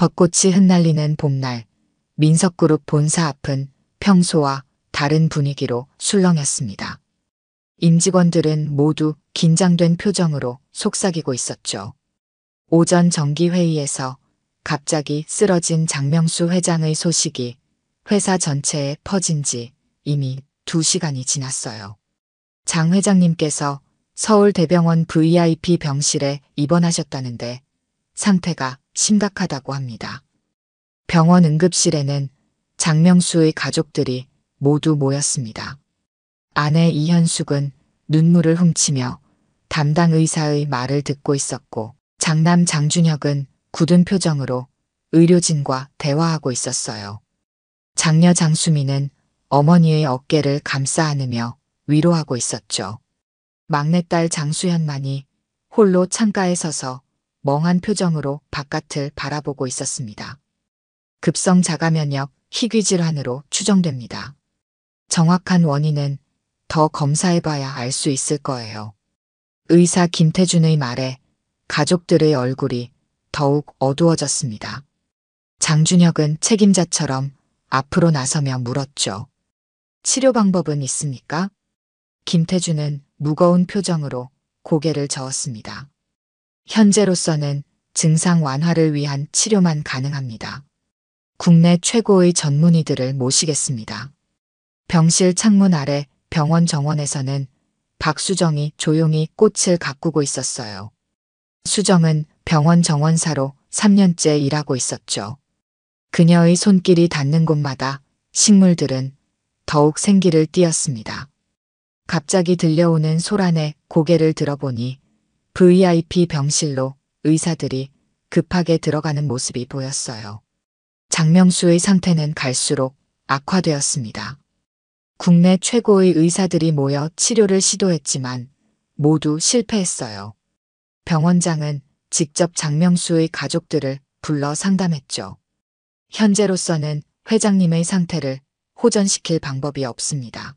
벚꽃이 흩날리는 봄날, 민석그룹 본사 앞은 평소와 다른 분위기로 술렁였습니다. 임직원들은 모두 긴장된 표정으로 속삭이고 있었죠. 오전 정기회의에서 갑자기 쓰러진 장명수 회장의 소식이 회사 전체에 퍼진 지 이미 2시간이 지났어요. 장 회장님께서 서울대병원 VIP 병실에 입원하셨다는데 상태가 심각하다고 합니다. 병원 응급실에는 장명수의 가족들이 모두 모였습니다. 아내 이현숙은 눈물을 훔치며 담당 의사의 말을 듣고 있었고 장남 장준혁은 굳은 표정으로 의료진과 대화하고 있었어요. 장녀 장수미는 어머니의 어깨를 감싸 안으며 위로하고 있었죠. 막내딸 장수현만이 홀로 창가에 서서 멍한 표정으로 바깥을 바라보고 있었습니다. 급성 자가면역 희귀질환으로 추정됩니다. 정확한 원인은 더 검사해봐야 알 수 있을 거예요. 의사 김태준의 말에 가족들의 얼굴이 더욱 어두워졌습니다. 장준혁은 책임자처럼 앞으로 나서며 물었죠. 치료 방법은 있습니까? 김태준은 무거운 표정으로 고개를 저었습니다. 현재로서는 증상 완화를 위한 치료만 가능합니다. 국내 최고의 전문의들을 모시겠습니다. 병실 창문 아래 병원 정원에서는 박수정이 조용히 꽃을 가꾸고 있었어요. 수정은 병원 정원사로 3년째 일하고 있었죠. 그녀의 손길이 닿는 곳마다 식물들은 더욱 생기를 띠었습니다. 갑자기 들려오는 소란에 고개를 들어보니 VIP 병실로 의사들이 급하게 들어가는 모습이 보였어요. 장명수의 상태는 갈수록 악화되었습니다. 국내 최고의 의사들이 모여 치료를 시도했지만 모두 실패했어요. 병원장은 직접 장명수의 가족들을 불러 상담했죠. 현재로서는 회장님의 상태를 호전시킬 방법이 없습니다.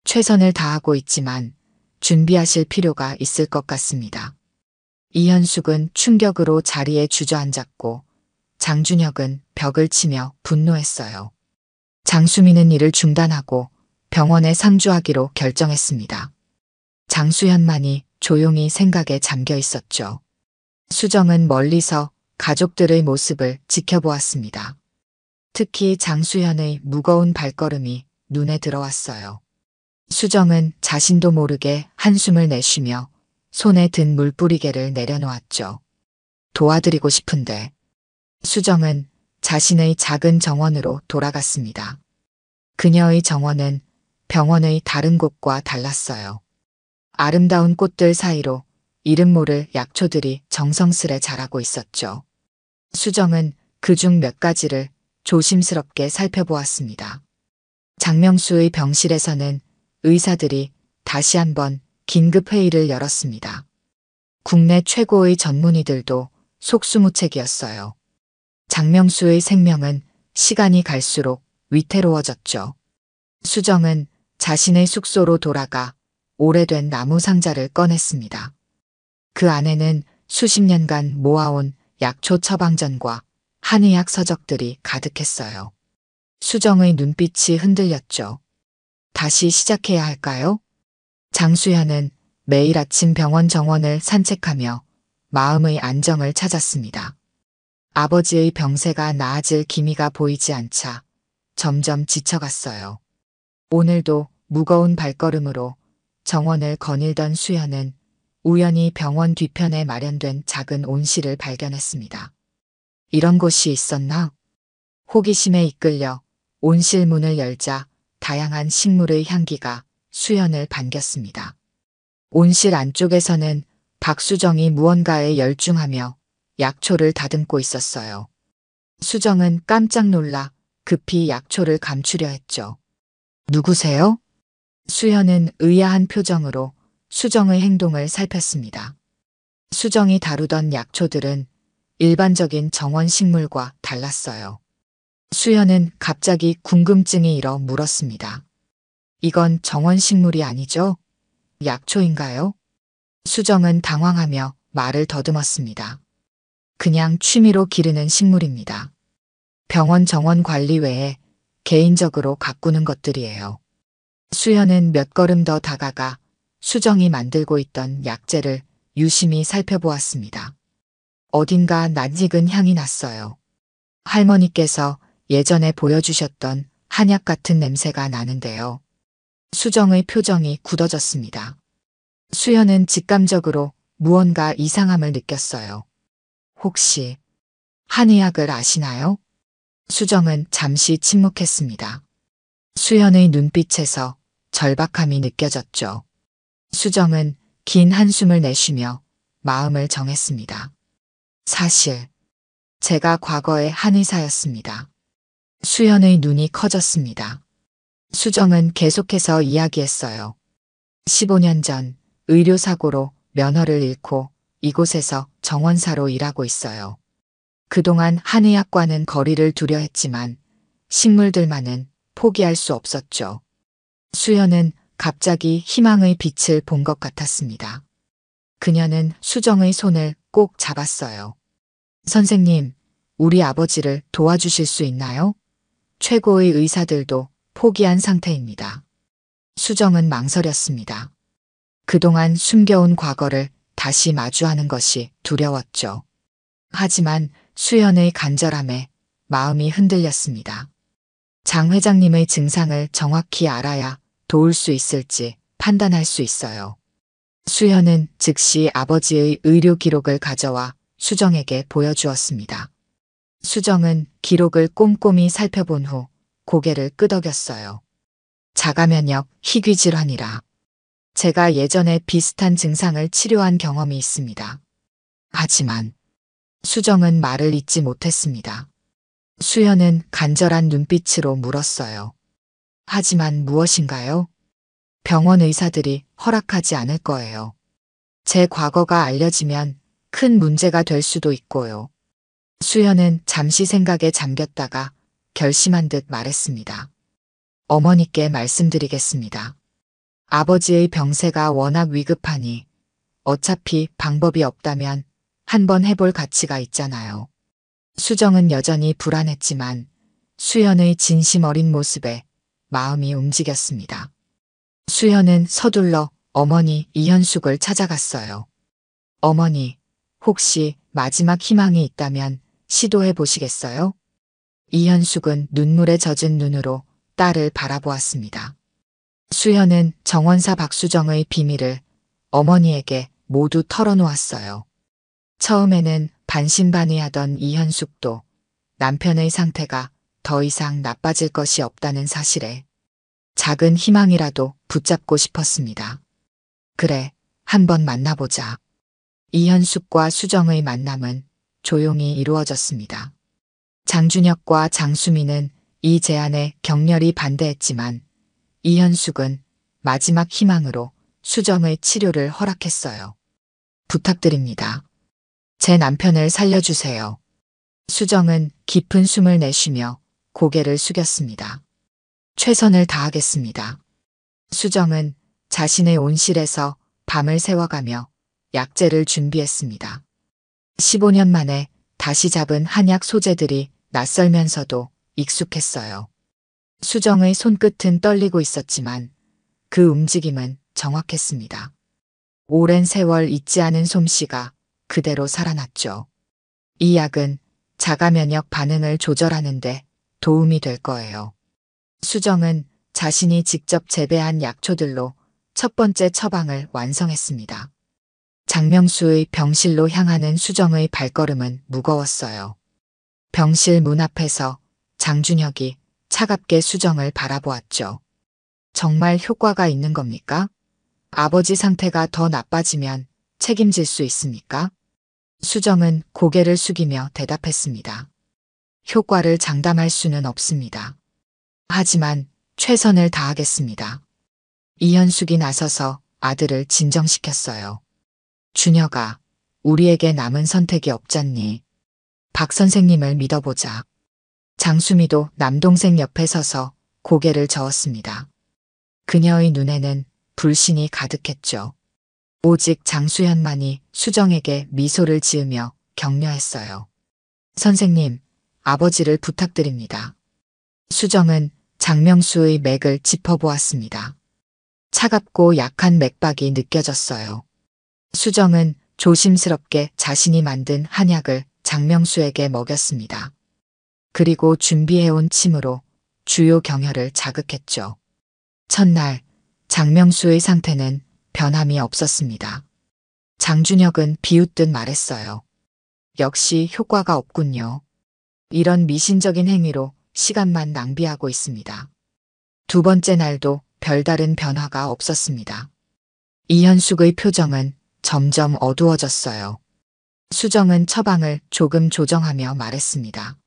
최선을 다하고 있지만 준비하실 필요가 있을 것 같습니다. 이현숙은 충격으로 자리에 주저앉았고 장준혁은 벽을 치며 분노했어요. 장수미는 일을 중단하고 병원에 상주하기로 결정했습니다. 장수현만이 조용히 생각에 잠겨 있었죠. 수정은 멀리서 가족들의 모습을 지켜보았습니다. 특히 장수현의 무거운 발걸음이 눈에 들어왔어요. 수정은 자신도 모르게 한숨을 내쉬며 손에 든 물뿌리개를 내려놓았죠. 도와드리고 싶은데. 수정은 자신의 작은 정원으로 돌아갔습니다. 그녀의 정원은 병원의 다른 곳과 달랐어요. 아름다운 꽃들 사이로 이름 모를 약초들이 정성스레 자라고 있었죠. 수정은 그중 몇 가지를 조심스럽게 살펴보았습니다. 장명수의 병실에서는 의사들이 다시 한번 긴급회의를 열었습니다. 국내 최고의 전문의들도 속수무책이었어요. 장명수의 생명은 시간이 갈수록 위태로워졌죠. 수정은 자신의 숙소로 돌아가 오래된 나무 상자를 꺼냈습니다. 그 안에는 수십 년간 모아온 약초 처방전과 한의학 서적들이 가득했어요. 수정의 눈빛이 흔들렸죠. 다시 시작해야 할까요? 장수현은 매일 아침 병원 정원을 산책하며 마음의 안정을 찾았습니다. 아버지의 병세가 나아질 기미가 보이지 않자 점점 지쳐갔어요. 오늘도 무거운 발걸음으로 정원을 거닐던 수현은 우연히 병원 뒤편에 마련된 작은 온실을 발견했습니다. 이런 곳이 있었나? 호기심에 이끌려 온실 문을 열자 다양한 식물의 향기가 수현을 반겼습니다. 온실 안쪽에서는 박수정이 무언가에 열중하며 약초를 다듬고 있었어요. 수정은 깜짝 놀라 급히 약초를 감추려 했죠. 누구세요? 수현은 의아한 표정으로 수정의 행동을 살폈습니다. 수정이 다루던 약초들은 일반적인 정원 식물과 달랐어요. 수현은 갑자기 궁금증이 일어 물었습니다. 이건 정원 식물이 아니죠? 약초인가요? 수정은 당황하며 말을 더듬었습니다. 그냥 취미로 기르는 식물입니다. 병원 정원 관리 외에 개인적으로 가꾸는 것들이에요. 수연은 몇 걸음 더 다가가 수정이 만들고 있던 약재를 유심히 살펴보았습니다. 어딘가 낯익은 향이 났어요. 할머니께서 예전에 보여주셨던 한약 같은 냄새가 나는데요. 수정의 표정이 굳어졌습니다. 수연은 직감적으로 무언가 이상함을 느꼈어요. 혹시 한의학을 아시나요? 수정은 잠시 침묵했습니다. 수연의 눈빛에서 절박함이 느껴졌죠. 수정은 긴 한숨을 내쉬며 마음을 정했습니다. 사실 제가 과거에 한의사였습니다. 수연의 눈이 커졌습니다. 수정은 계속해서 이야기했어요. 15년 전 의료사고로 면허를 잃고 이곳에서 정원사로 일하고 있어요. 그동안 한의학과는 거리를 두려 했지만 식물들만은 포기할 수 없었죠. 수연은 갑자기 희망의 빛을 본 것 같았습니다. 그녀는 수정의 손을 꼭 잡았어요. 선생님, 우리 아버지를 도와주실 수 있나요? 최고의 의사들도 포기한 상태입니다. 수정은 망설였습니다. 그동안 숨겨온 과거를 다시 마주하는 것이 두려웠죠. 하지만 수연의 간절함에 마음이 흔들렸습니다. 장 회장님의 증상을 정확히 알아야 도울 수 있을지 판단할 수 있어요. 수연은 즉시 아버지의 의료 기록을 가져와 수정에게 보여주었습니다. 수정은 기록을 꼼꼼히 살펴본 후 고개를 끄덕였어요. 자가면역 희귀질환이라. 제가 예전에 비슷한 증상을 치료한 경험이 있습니다. 하지만 수정은 말을 잇지 못했습니다. 수연은 간절한 눈빛으로 물었어요. 하지만 무엇인가요? 병원 의사들이 허락하지 않을 거예요. 제 과거가 알려지면 큰 문제가 될 수도 있고요. 수연은 잠시 생각에 잠겼다가 결심한 듯 말했습니다. 어머니께 말씀드리겠습니다. 아버지의 병세가 워낙 위급하니 어차피 방법이 없다면 한번 해볼 가치가 있잖아요. 수정은 여전히 불안했지만 수연의 진심 어린 모습에 마음이 움직였습니다. 수연은 서둘러 어머니 이현숙을 찾아갔어요. 어머니, 혹시 마지막 희망이 있다면 시도해 보시겠어요? 이현숙은 눈물에 젖은 눈으로 딸을 바라보았습니다. 수연은 정원사 박수정의 비밀을 어머니에게 모두 털어놓았어요. 처음에는 반신반의하던 이현숙도 남편의 상태가 더 이상 나빠질 것이 없다는 사실에 작은 희망이라도 붙잡고 싶었습니다. 그래, 한번 만나보자. 이현숙과 수정의 만남은 조용히 이루어졌습니다. 장준혁과 장수미는 이 제안에 격렬히 반대했지만 이현숙은 마지막 희망으로 수정의 치료를 허락했어요. 부탁드립니다. 제 남편을 살려주세요. 수정은 깊은 숨을 내쉬며 고개를 숙였습니다. 최선을 다하겠습니다. 수정은 자신의 온실에서 밤을 새워가며 약재를 준비했습니다. 15년 만에 다시 잡은 한약 소재들이 낯설면서도 익숙했어요. 수정의 손끝은 떨리고 있었지만 그 움직임은 정확했습니다. 오랜 세월 잊지 않은 솜씨가 그대로 살아났죠. 이 약은 자가면역 반응을 조절하는데 도움이 될 거예요. 수정은 자신이 직접 재배한 약초들로 첫 번째 처방을 완성했습니다. 장명수의 병실로 향하는 수정의 발걸음은 무거웠어요. 병실 문 앞에서 장준혁이 차갑게 수정을 바라보았죠. 정말 효과가 있는 겁니까? 아버지 상태가 더 나빠지면 책임질 수 있습니까? 수정은 고개를 숙이며 대답했습니다. 효과를 장담할 수는 없습니다. 하지만 최선을 다하겠습니다. 이현숙이 나서서 아들을 진정시켰어요. 준혁아, 우리에게 남은 선택이 없잖니. 박 선생님을 믿어보자. 장수미도 남동생 옆에 서서 고개를 저었습니다. 그녀의 눈에는 불신이 가득했죠. 오직 장수현만이 수정에게 미소를 지으며 격려했어요. 선생님, 아버지를 부탁드립니다. 수정은 장명수의 맥을 짚어보았습니다. 차갑고 약한 맥박이 느껴졌어요. 수정은 조심스럽게 자신이 만든 한약을 장명수에게 먹였습니다. 그리고 준비해온 침으로 주요 경혈을 자극했죠. 첫날 장명수의 상태는 변함이 없었습니다. 장준혁은 비웃듯 말했어요. 역시 효과가 없군요. 이런 미신적인 행위로 시간만 낭비하고 있습니다. 두 번째 날도 별다른 변화가 없었습니다. 이현숙의 표정은 점점 어두워졌어요. 수정은 처방을 조금 조정하며 말했습니다.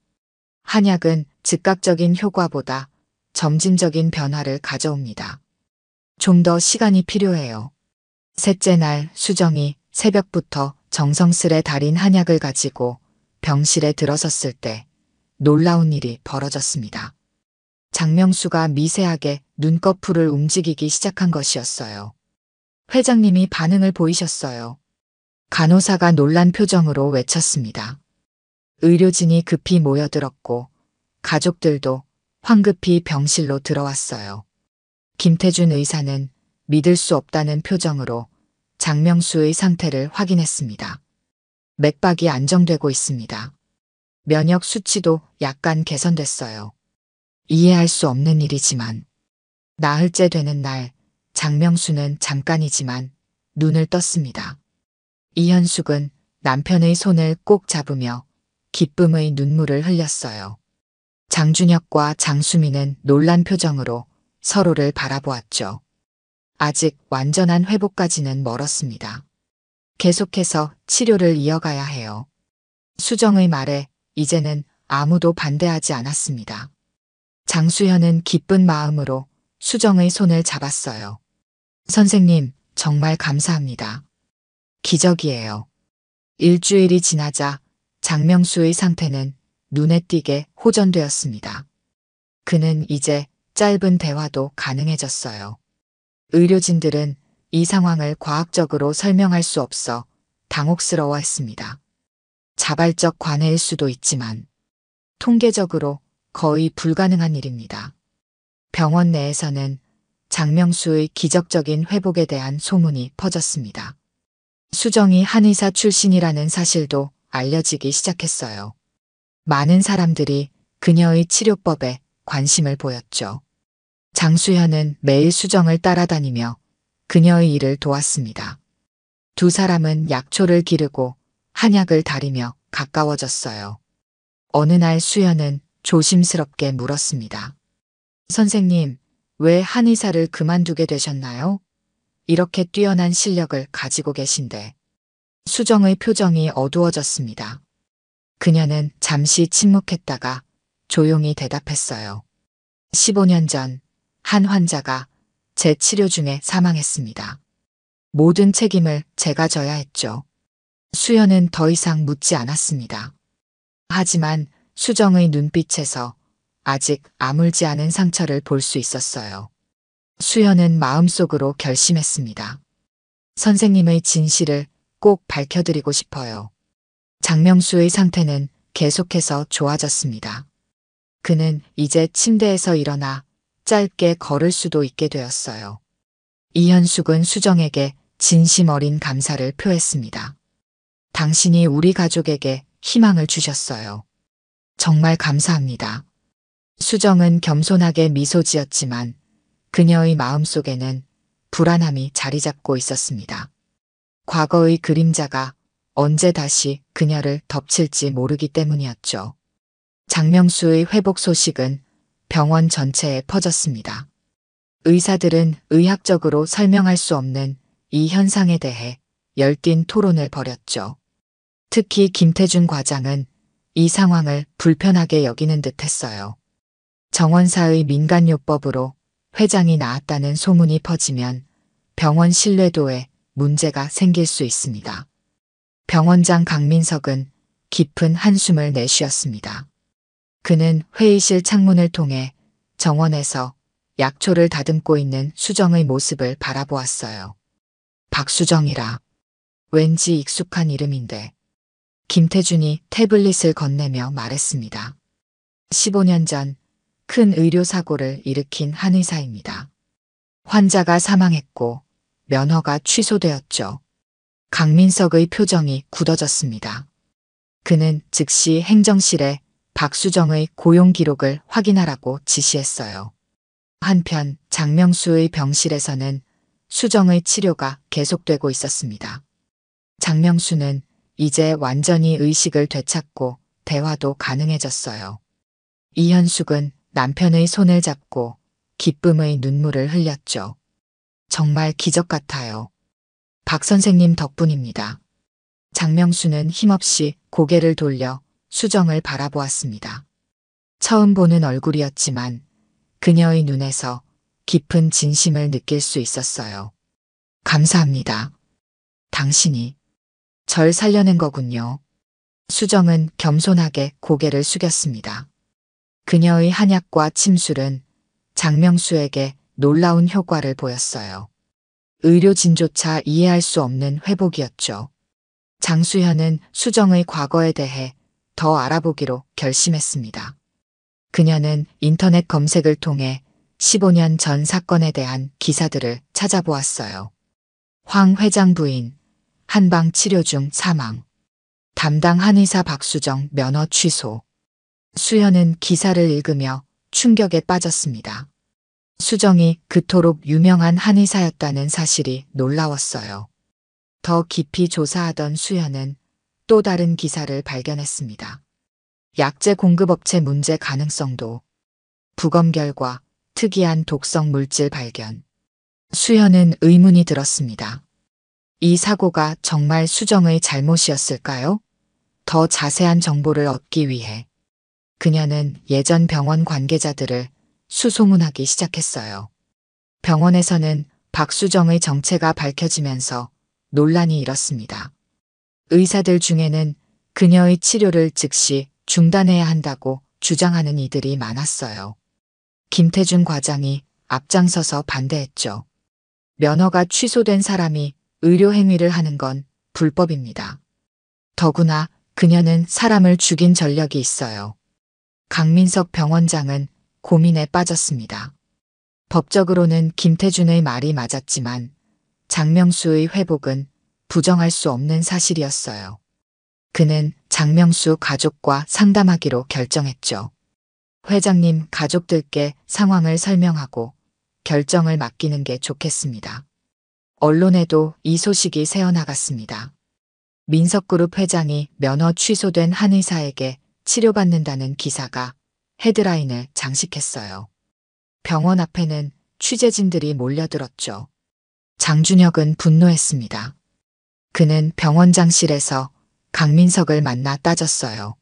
한약은 즉각적인 효과보다 점진적인 변화를 가져옵니다. 좀 더 시간이 필요해요. 셋째 날 수정이 새벽부터 정성스레 달인 한약을 가지고 병실에 들어섰을 때 놀라운 일이 벌어졌습니다. 장명수가 미세하게 눈꺼풀을 움직이기 시작한 것이었어요. 회장님이 반응을 보이셨어요. 간호사가 놀란 표정으로 외쳤습니다. 의료진이 급히 모여들었고 가족들도 황급히 병실로 들어왔어요. 김태준 의사는 믿을 수 없다는 표정으로 장명수의 상태를 확인했습니다. 맥박이 안정되고 있습니다. 면역 수치도 약간 개선됐어요. 이해할 수 없는 일이지만 나흘째 되는 날 장명수는 잠깐이지만 눈을 떴습니다. 이현숙은 남편의 손을 꼭 잡으며 기쁨의 눈물을 흘렸어요. 장준혁과 장수민은 놀란 표정으로 서로를 바라보았죠. 아직 완전한 회복까지는 멀었습니다. 계속해서 치료를 이어가야 해요. 수정의 말에 이제는 아무도 반대하지 않았습니다. 장수현은 기쁜 마음으로 수정의 손을 잡았어요. 선생님, 정말 감사합니다. 기적이에요. 일주일이 지나자 장명수의 상태는 눈에 띄게 호전되었습니다. 그는 이제 짧은 대화도 가능해졌어요. 의료진들은 이 상황을 과학적으로 설명할 수 없어 당혹스러워했습니다. 자발적 관해일 수도 있지만 통계적으로 거의 불가능한 일입니다. 병원 내에서는 장명수의 기적적인 회복에 대한 소문이 퍼졌습니다. 수정이 한의사 출신이라는 사실도 알려지기 시작했어요. 많은 사람들이 그녀의 치료법에 관심을 보였죠. 장수현은 매일 수정을 따라다니며 그녀의 일을 도왔습니다. 두 사람은 약초를 기르고 한약을 다리며 가까워졌어요. 어느 날 수현은 조심스럽게 물었습니다. 선생님, 왜 한의사를 그만두게 되셨나요? 이렇게 뛰어난 실력을 가지고 계신데. 수정의 표정이 어두워졌습니다. 그녀는 잠시 침묵했다가 조용히 대답했어요. 15년 전 한 환자가 제 치료 중에 사망했습니다. 모든 책임을 제가 져야 했죠. 수연은 더 이상 묻지 않았습니다. 하지만 수정의 눈빛에서 아직 아물지 않은 상처를 볼 수 있었어요. 수연은 마음속으로 결심했습니다. 선생님의 진실을 꼭 밝혀드리고 싶어요. 장명수의 상태는 계속해서 좋아졌습니다. 그는 이제 침대에서 일어나 짧게 걸을 수도 있게 되었어요. 이현숙은 수정에게 진심 어린 감사를 표했습니다. 당신이 우리 가족에게 희망을 주셨어요. 정말 감사합니다. 수정은 겸손하게 미소 지었지만 그녀의 마음속에는 불안함이 자리 잡고 있었습니다. 과거의 그림자가 언제 다시 그녀를 덮칠지 모르기 때문이었죠. 장명수의 회복 소식은 병원 전체에 퍼졌습니다. 의사들은 의학적으로 설명할 수 없는 이 현상에 대해 열띤 토론을 벌였죠. 특히 김태준 과장은 이 상황을 불편하게 여기는 듯 했어요. 정원사의 민간요법으로 회장이 나았다는 소문이 퍼지면 병원 신뢰도에 문제가 생길 수 있습니다. 병원장 강민석은 깊은 한숨을 내쉬었습니다. 그는 회의실 창문을 통해 정원에서 약초를 다듬고 있는 수정의 모습을 바라보았어요. 박수정이라. 왠지 익숙한 이름인데. 김태준이 태블릿을 건네며 말했습니다. 15년 전 큰 의료사고를 일으킨 한 의사입니다. 환자가 사망했고 면허가 취소되었죠. 강민석의 표정이 굳어졌습니다. 그는 즉시 행정실에 박수정의 고용 기록을 확인하라고 지시했어요. 한편 장명수의 병실에서는 수정의 치료가 계속되고 있었습니다. 장명수는 이제 완전히 의식을 되찾고 대화도 가능해졌어요. 이현숙은 남편의 손을 잡고 기쁨의 눈물을 흘렸죠. 정말 기적 같아요. 박 선생님 덕분입니다. 장명수는 힘없이 고개를 돌려 수정을 바라보았습니다. 처음 보는 얼굴이었지만 그녀의 눈에서 깊은 진심을 느낄 수 있었어요. 감사합니다. 당신이 절 살려낸 거군요. 수정은 겸손하게 고개를 숙였습니다. 그녀의 한약과 침술은 장명수에게 놀라운 효과를 보였어요. 의료진조차 이해할 수 없는 회복이었죠. 장수현은 수정의 과거에 대해 더 알아보기로 결심했습니다. 그녀는 인터넷 검색을 통해 15년 전 사건에 대한 기사들을 찾아보았어요. 황 회장 부인, 한방 치료 중 사망, 담당 한의사 박수정 면허 취소. 수현은 기사를 읽으며 충격에 빠졌습니다. 수정이 그토록 유명한 한의사였다는 사실이 놀라웠어요. 더 깊이 조사하던 수현은 또 다른 기사를 발견했습니다. 약재 공급업체 문제 가능성도, 부검 결과 특이한 독성 물질 발견. 수현은 의문이 들었습니다. 이 사고가 정말 수정의 잘못이었을까요? 더 자세한 정보를 얻기 위해 그녀는 예전 병원 관계자들을 수소문하기 시작했어요. 병원에서는 박수정의 정체가 밝혀지면서 논란이 일었습니다. 의사들 중에는 그녀의 치료를 즉시 중단해야 한다고 주장하는 이들이 많았어요. 김태준 과장이 앞장서서 반대했죠. 면허가 취소된 사람이 의료행위를 하는 건 불법입니다. 더구나 그녀는 사람을 죽인 전력이 있어요. 강민석 병원장은 고민에 빠졌습니다. 법적으로는 김태준의 말이 맞았지만 장명수의 회복은 부정할 수 없는 사실이었어요. 그는 장명수 가족과 상담하기로 결정했죠. 회장님 가족들께 상황을 설명하고 결정을 맡기는 게 좋겠습니다. 언론에도 이 소식이 새어나갔습니다. 민석그룹 회장이 면허 취소된 한의사에게 치료받는다는 기사가 헤드라인을 장식했어요. 병원 앞에는 취재진들이 몰려들었죠. 장준혁은 분노했습니다. 그는 병원장실에서 강민석을 만나 따졌어요.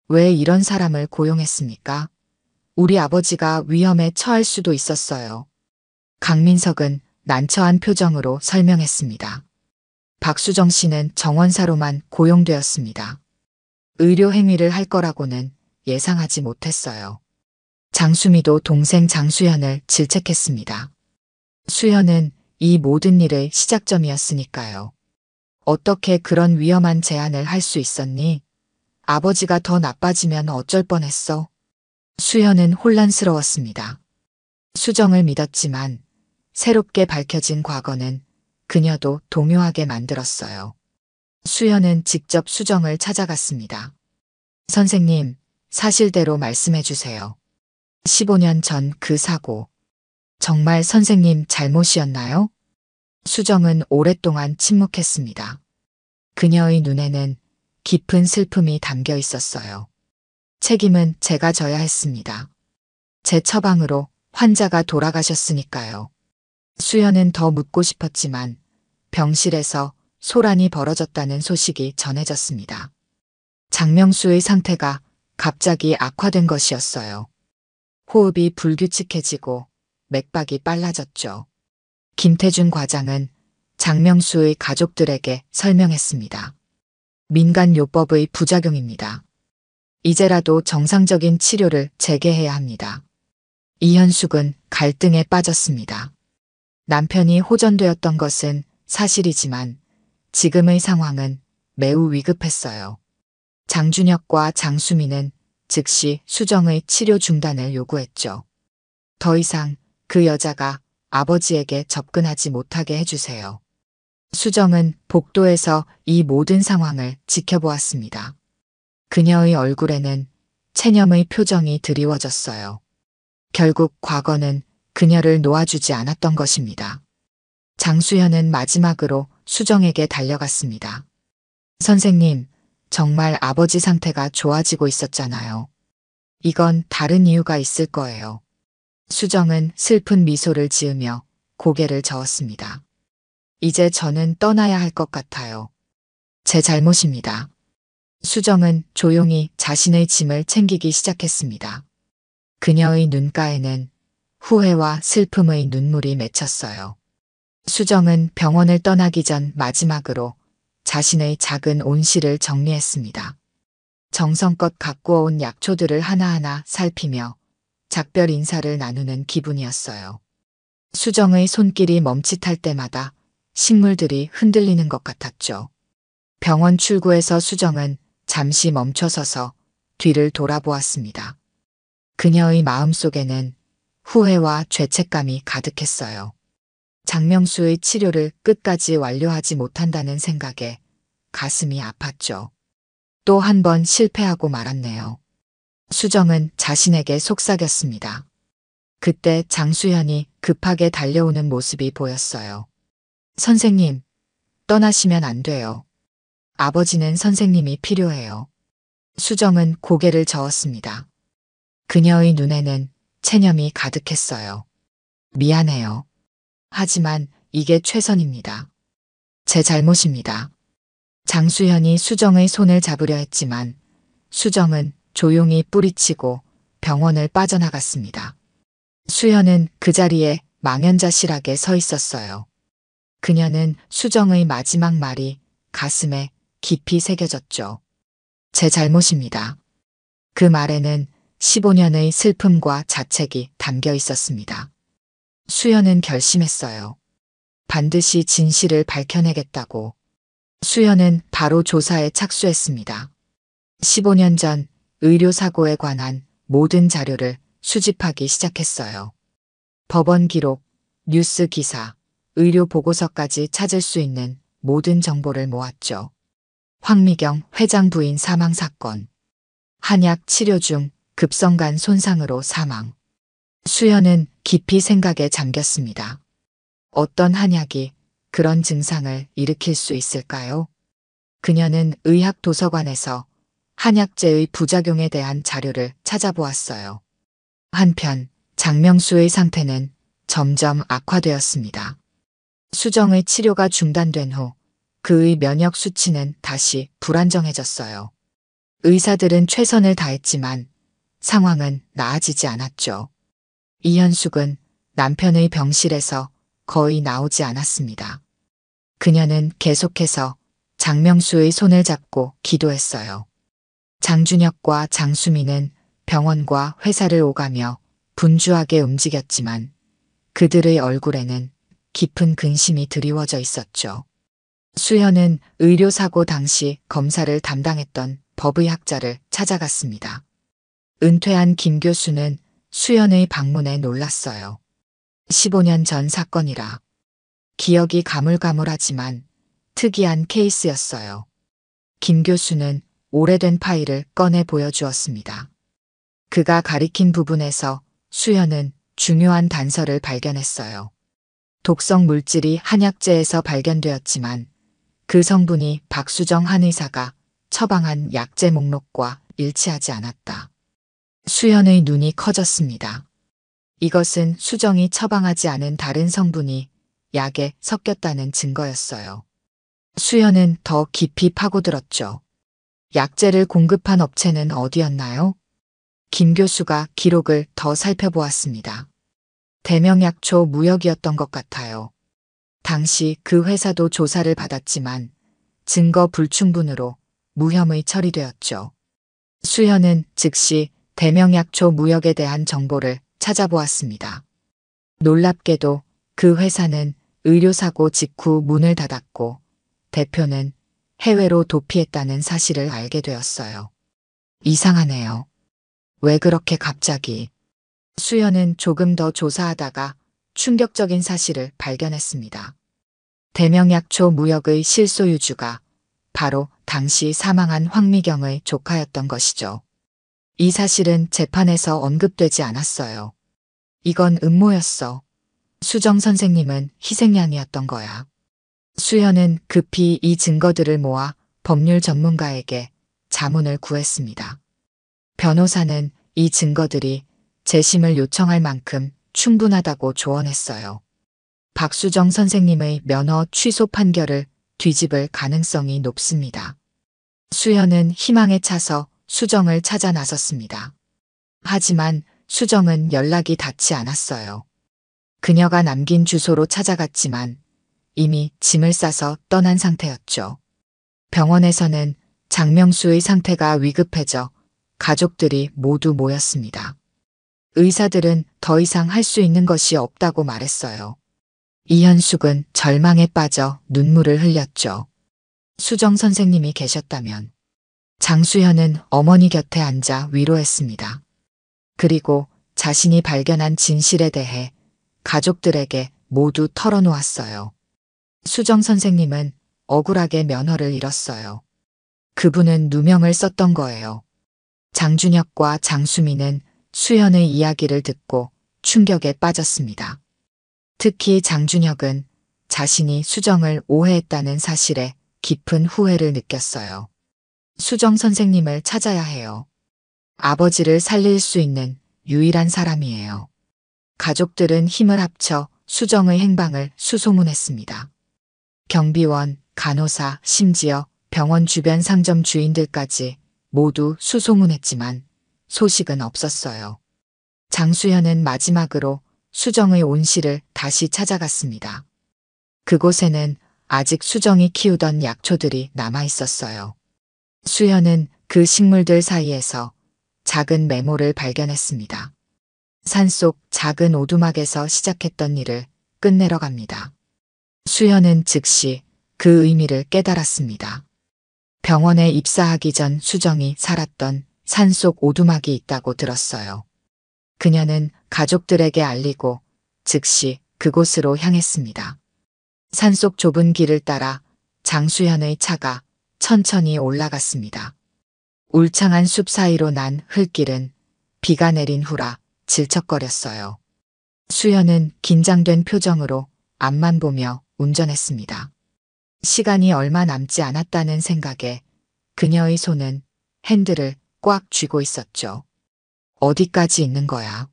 왜 이런 사람을 고용했습니까? 우리 아버지가 위험에 처할 수도 있었어요. 강민석은 난처한 표정으로 설명했습니다. 박수정 씨는 정원사로만 고용되었습니다. 의료 행위를 할 거라고는 예상하지 못했어요. 장수미도 동생 장수현을 질책했습니다. 수현은 이 모든 일의 시작점이었으니까요. 어떻게 그런 위험한 제안을 할 수 있었니? 아버지가 더 나빠지면 어쩔 뻔했어. 수현은 혼란스러웠습니다. 수정을 믿었지만 새롭게 밝혀진 과거는 그녀도 동요하게 만들었어요. 수현은 직접 수정을 찾아갔습니다. 선생님, 사실대로 말씀해 주세요. 15년 전 그 사고, 정말 선생님 잘못이었나요? 수정은 오랫동안 침묵했습니다. 그녀의 눈에는 깊은 슬픔이 담겨 있었어요. 책임은 제가 져야 했습니다. 제 처방으로 환자가 돌아가셨으니까요. 수현은 더 묻고 싶었지만 병실에서 소란이 벌어졌다는 소식이 전해졌습니다. 장명수의 상태가 갑자기 악화된 것이었어요. 호흡이 불규칙해지고 맥박이 빨라졌죠. 김태준 과장은 장명수의 가족들에게 설명했습니다. 민간요법의 부작용입니다. 이제라도 정상적인 치료를 재개해야 합니다. 이현숙은 갈등에 빠졌습니다. 남편이 호전되었던 것은 사실이지만 지금의 상황은 매우 위급했어요. 장준혁과 장수미는 즉시 수정의 치료 중단을 요구했죠. 더 이상 그 여자가 아버지에게 접근하지 못하게 해주세요. 수정은 복도에서 이 모든 상황을 지켜보았습니다. 그녀의 얼굴에는 체념의 표정이 드리워졌어요. 결국 과거는 그녀를 놓아주지 않았던 것입니다. 장수현은 마지막으로 수정에게 달려갔습니다. 선생님, 정말 아버지 상태가 좋아지고 있었잖아요. 이건 다른 이유가 있을 거예요. 수정은 슬픈 미소를 지으며 고개를 저었습니다. 이제 저는 떠나야 할 것 같아요. 제 잘못입니다. 수정은 조용히 자신의 짐을 챙기기 시작했습니다. 그녀의 눈가에는 후회와 슬픔의 눈물이 맺혔어요. 수정은 병원을 떠나기 전 마지막으로 자신의 작은 온실을 정리했습니다. 정성껏 갖고 온 약초들을 하나하나 살피며 작별 인사를 나누는 기분이었어요. 수정의 손길이 멈칫할 때마다 식물들이 흔들리는 것 같았죠. 병원 출구에서 수정은 잠시 멈춰서서 뒤를 돌아보았습니다. 그녀의 마음속에는 후회와 죄책감이 가득했어요. 장명수의 치료를 끝까지 완료하지 못한다는 생각에 가슴이 아팠죠. 또 한 번 실패하고 말았네요. 수정은 자신에게 속삭였습니다. 그때 장수현이 급하게 달려오는 모습이 보였어요. 선생님, 떠나시면 안 돼요. 아버지는 선생님이 필요해요. 수정은 고개를 저었습니다. 그녀의 눈에는 체념이 가득했어요. 미안해요. 하지만 이게 최선입니다. 제 잘못입니다. 장수현이 수정의 손을 잡으려 했지만 수정은 조용히 뿌리치고 병원을 빠져나갔습니다. 수현은 그 자리에 망연자실하게 서 있었어요. 그녀는 수정의 마지막 말이 가슴에 깊이 새겨졌죠. 제 잘못입니다. 그 말에는 15년의 슬픔과 자책이 담겨 있었습니다. 수연은 결심했어요. 반드시 진실을 밝혀내겠다고. 수연은 바로 조사에 착수했습니다. 15년 전 의료사고에 관한 모든 자료를 수집하기 시작했어요. 법원 기록, 뉴스 기사, 의료 보고서까지 찾을 수 있는 모든 정보를 모았죠. 황미경 회장 부인 사망 사건, 한약 치료 중 급성간 손상으로 사망. 수연은 깊이 생각에 잠겼습니다. 어떤 한약이 그런 증상을 일으킬 수 있을까요? 그녀는 의학 도서관에서 한약재의 부작용에 대한 자료를 찾아보았어요. 한편 장명수의 상태는 점점 악화되었습니다. 수정의 치료가 중단된 후 그의 면역 수치는 다시 불안정해졌어요. 의사들은 최선을 다했지만 상황은 나아지지 않았죠. 이현숙은 남편의 병실에서 거의 나오지 않았습니다. 그녀는 계속해서 장명수의 손을 잡고 기도했어요. 장준혁과 장수미는 병원과 회사를 오가며 분주하게 움직였지만 그들의 얼굴에는 깊은 근심이 드리워져 있었죠. 수현은 의료사고 당시 검사를 담당했던 법의학자를 찾아갔습니다. 은퇴한 김 교수는 수현의 방문에 놀랐어요. 15년 전 사건이라 기억이 가물가물하지만 특이한 케이스였어요. 김 교수는 오래된 파일을 꺼내 보여주었습니다. 그가 가리킨 부분에서 수현은 중요한 단서를 발견했어요. 독성 물질이 한약재에서 발견되었지만 그 성분이 박수정 한의사가 처방한 약재 목록과 일치하지 않았다. 수현의 눈이 커졌습니다. 이것은 수정이 처방하지 않은 다른 성분이 약에 섞였다는 증거였어요. 수현은 더 깊이 파고들었죠. 약재를 공급한 업체는 어디였나요? 김 교수가 기록을 더 살펴보았습니다. 대명약초 무역이었던 것 같아요. 당시 그 회사도 조사를 받았지만 증거 불충분으로 무혐의 처리되었죠. 수현은 즉시 대명약초 무역에 대한 정보를 찾아보았습니다. 놀랍게도 그 회사는 의료사고 직후 문을 닫았고 대표는 해외로 도피했다는 사실을 알게 되었어요. 이상하네요. 왜 그렇게 갑자기? 수연은 조금 더 조사하다가 충격적인 사실을 발견했습니다. 대명약초 무역의 실소유주가 바로 당시 사망한 황미경의 조카였던 것이죠. 이 사실은 재판에서 언급되지 않았어요. 이건 음모였어. 수정 선생님은 희생양이었던 거야. 수연은 급히 이 증거들을 모아 법률 전문가에게 자문을 구했습니다. 변호사는 이 증거들이 재심을 요청할 만큼 충분하다고 조언했어요. 박수정 선생님의 면허 취소 판결을 뒤집을 가능성이 높습니다. 수연은 희망에 차서 수정을 찾아 나섰습니다. 하지만 수정은 연락이 닿지 않았어요. 그녀가 남긴 주소로 찾아갔지만 이미 짐을 싸서 떠난 상태였죠. 병원에서는 장명수의 상태가 위급해져 가족들이 모두 모였습니다. 의사들은 더 이상 할 수 있는 것이 없다고 말했어요. 이현숙은 절망에 빠져 눈물을 흘렸죠. 수정 선생님이 계셨다면. 장수현은 어머니 곁에 앉아 위로했습니다. 그리고 자신이 발견한 진실에 대해 가족들에게 모두 털어놓았어요. 수정 선생님은 억울하게 면허를 잃었어요. 그분은 누명을 썼던 거예요. 장준혁과 장수미는 수연의 이야기를 듣고 충격에 빠졌습니다. 특히 장준혁은 자신이 수정을 오해했다는 사실에 깊은 후회를 느꼈어요. 수정 선생님을 찾아야 해요. 아버지를 살릴 수 있는 유일한 사람이에요. 가족들은 힘을 합쳐 수정의 행방을 수소문했습니다. 경비원, 간호사, 심지어 병원 주변 상점 주인들까지 모두 수소문했지만 소식은 없었어요. 장수현은 마지막으로 수정의 온실을 다시 찾아갔습니다. 그곳에는 아직 수정이 키우던 약초들이 남아 있었어요. 수현은 그 식물들 사이에서 작은 메모를 발견했습니다. 산속 작은 오두막에서 시작했던 일을 끝내러 갑니다. 수현은 즉시 그 의미를 깨달았습니다. 병원에 입사하기 전 수정이 살았던 산속 오두막이 있다고 들었어요. 그녀는 가족들에게 알리고 즉시 그곳으로 향했습니다. 산속 좁은 길을 따라 장수현의 차가 천천히 올라갔습니다. 울창한 숲 사이로 난 흙길은 비가 내린 후라 질척거렸어요. 수연은 긴장된 표정으로 앞만 보며 운전했습니다. 시간이 얼마 남지 않았다는 생각에 그녀의 손은 핸들을 꽉 쥐고 있었죠. 어디까지 있는 거야?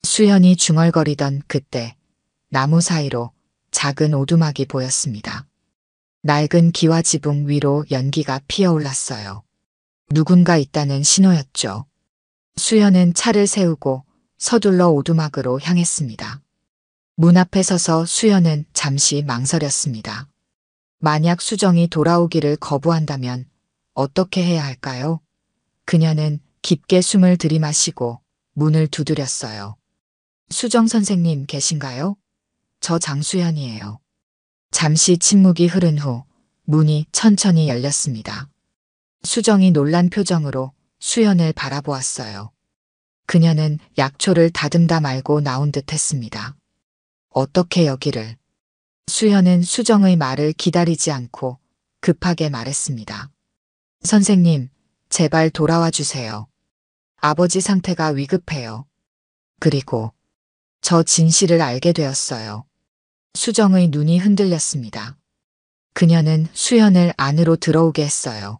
수연이 중얼거리던 그때 나무 사이로 작은 오두막이 보였습니다. 낡은 기와지붕 위로 연기가 피어올랐어요. 누군가 있다는 신호였죠. 수연은 차를 세우고 서둘러 오두막으로 향했습니다. 문 앞에 서서 수연은 잠시 망설였습니다. 만약 수정이 돌아오기를 거부한다면 어떻게 해야 할까요? 그녀는 깊게 숨을 들이마시고 문을 두드렸어요. 수정 선생님 계신가요? 저 장수연이에요. 잠시 침묵이 흐른 후 문이 천천히 열렸습니다. 수정이 놀란 표정으로 수연을 바라보았어요. 그녀는 약초를 다듬다 말고 나온 듯 했습니다. 어떻게 여기를? 수연은 수정의 말을 기다리지 않고 급하게 말했습니다. 선생님, 제발 돌아와 주세요. 아버지 상태가 위급해요. 그리고 저 진실을 알게 되었어요. 수정의 눈이 흔들렸습니다. 그녀는 수연을 안으로 들어오게 했어요.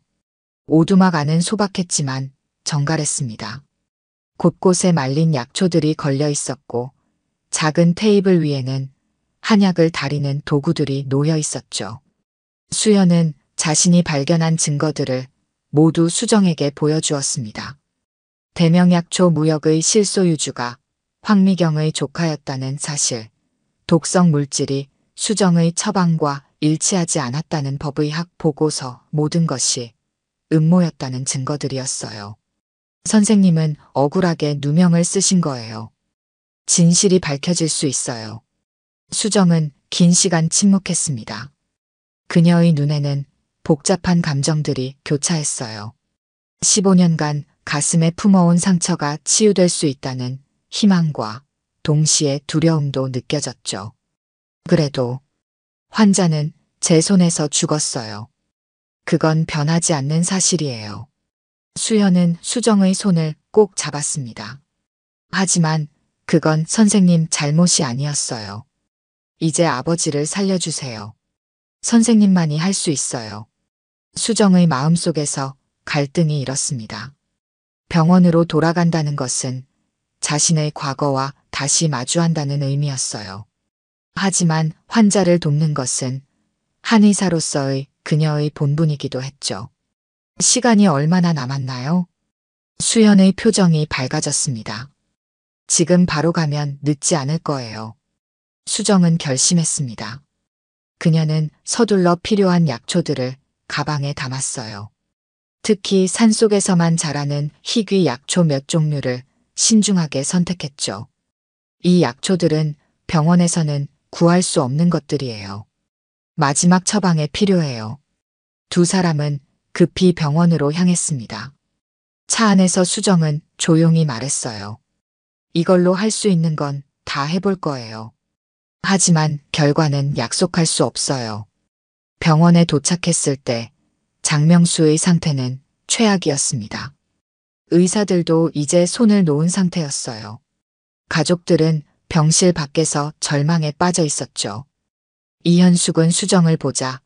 오두막 안은 소박했지만 정갈했습니다. 곳곳에 말린 약초들이 걸려 있었고 작은 테이블 위에는 한약을 다리는 도구들이 놓여 있었죠. 수연은 자신이 발견한 증거들을 모두 수정에게 보여주었습니다. 대명약초 무역의 실소유주가 황미경의 조카였다는 사실, 독성 물질이 수정의 처방과 일치하지 않았다는 법의학 보고서, 모든 것이 음모였다는 증거들이었어요. 선생님은 억울하게 누명을 쓰신 거예요. 진실이 밝혀질 수 있어요. 수정은 긴 시간 침묵했습니다. 그녀의 눈에는 복잡한 감정들이 교차했어요. 15년간 가슴에 품어온 상처가 치유될 수 있다는 희망과 동시에 두려움도 느껴졌죠. 그래도 환자는 제 손에서 죽었어요. 그건 변하지 않는 사실이에요. 수연은 수정의 손을 꼭 잡았습니다. 하지만 그건 선생님 잘못이 아니었어요. 이제 아버지를 살려주세요. 선생님만이 할 수 있어요. 수정의 마음속에서 갈등이 일었습니다. 병원으로 돌아간다는 것은 자신의 과거와 다시 마주한다는 의미였어요. 하지만 환자를 돕는 것은 한의사로서의 그녀의 본분이기도 했죠. 시간이 얼마나 남았나요? 수연의 표정이 밝아졌습니다. 지금 바로 가면 늦지 않을 거예요. 수정은 결심했습니다. 그녀는 서둘러 필요한 약초들을 가방에 담았어요. 특히 산속에서만 자라는 희귀 약초 몇 종류를 신중하게 선택했죠. 이 약초들은 병원에서는 구할 수 없는 것들이에요. 마지막 처방에 필요해요. 두 사람은 급히 병원으로 향했습니다. 차 안에서 수정은 조용히 말했어요. 이걸로 할 수 있는 건 다 해볼 거예요. 하지만 결과는 약속할 수 없어요. 병원에 도착했을 때 장명수의 상태는 최악이었습니다. 의사들도 이제 손을 놓은 상태였어요. 가족들은 병실 밖에서 절망에 빠져 있었죠. 이현숙은 수정을 보자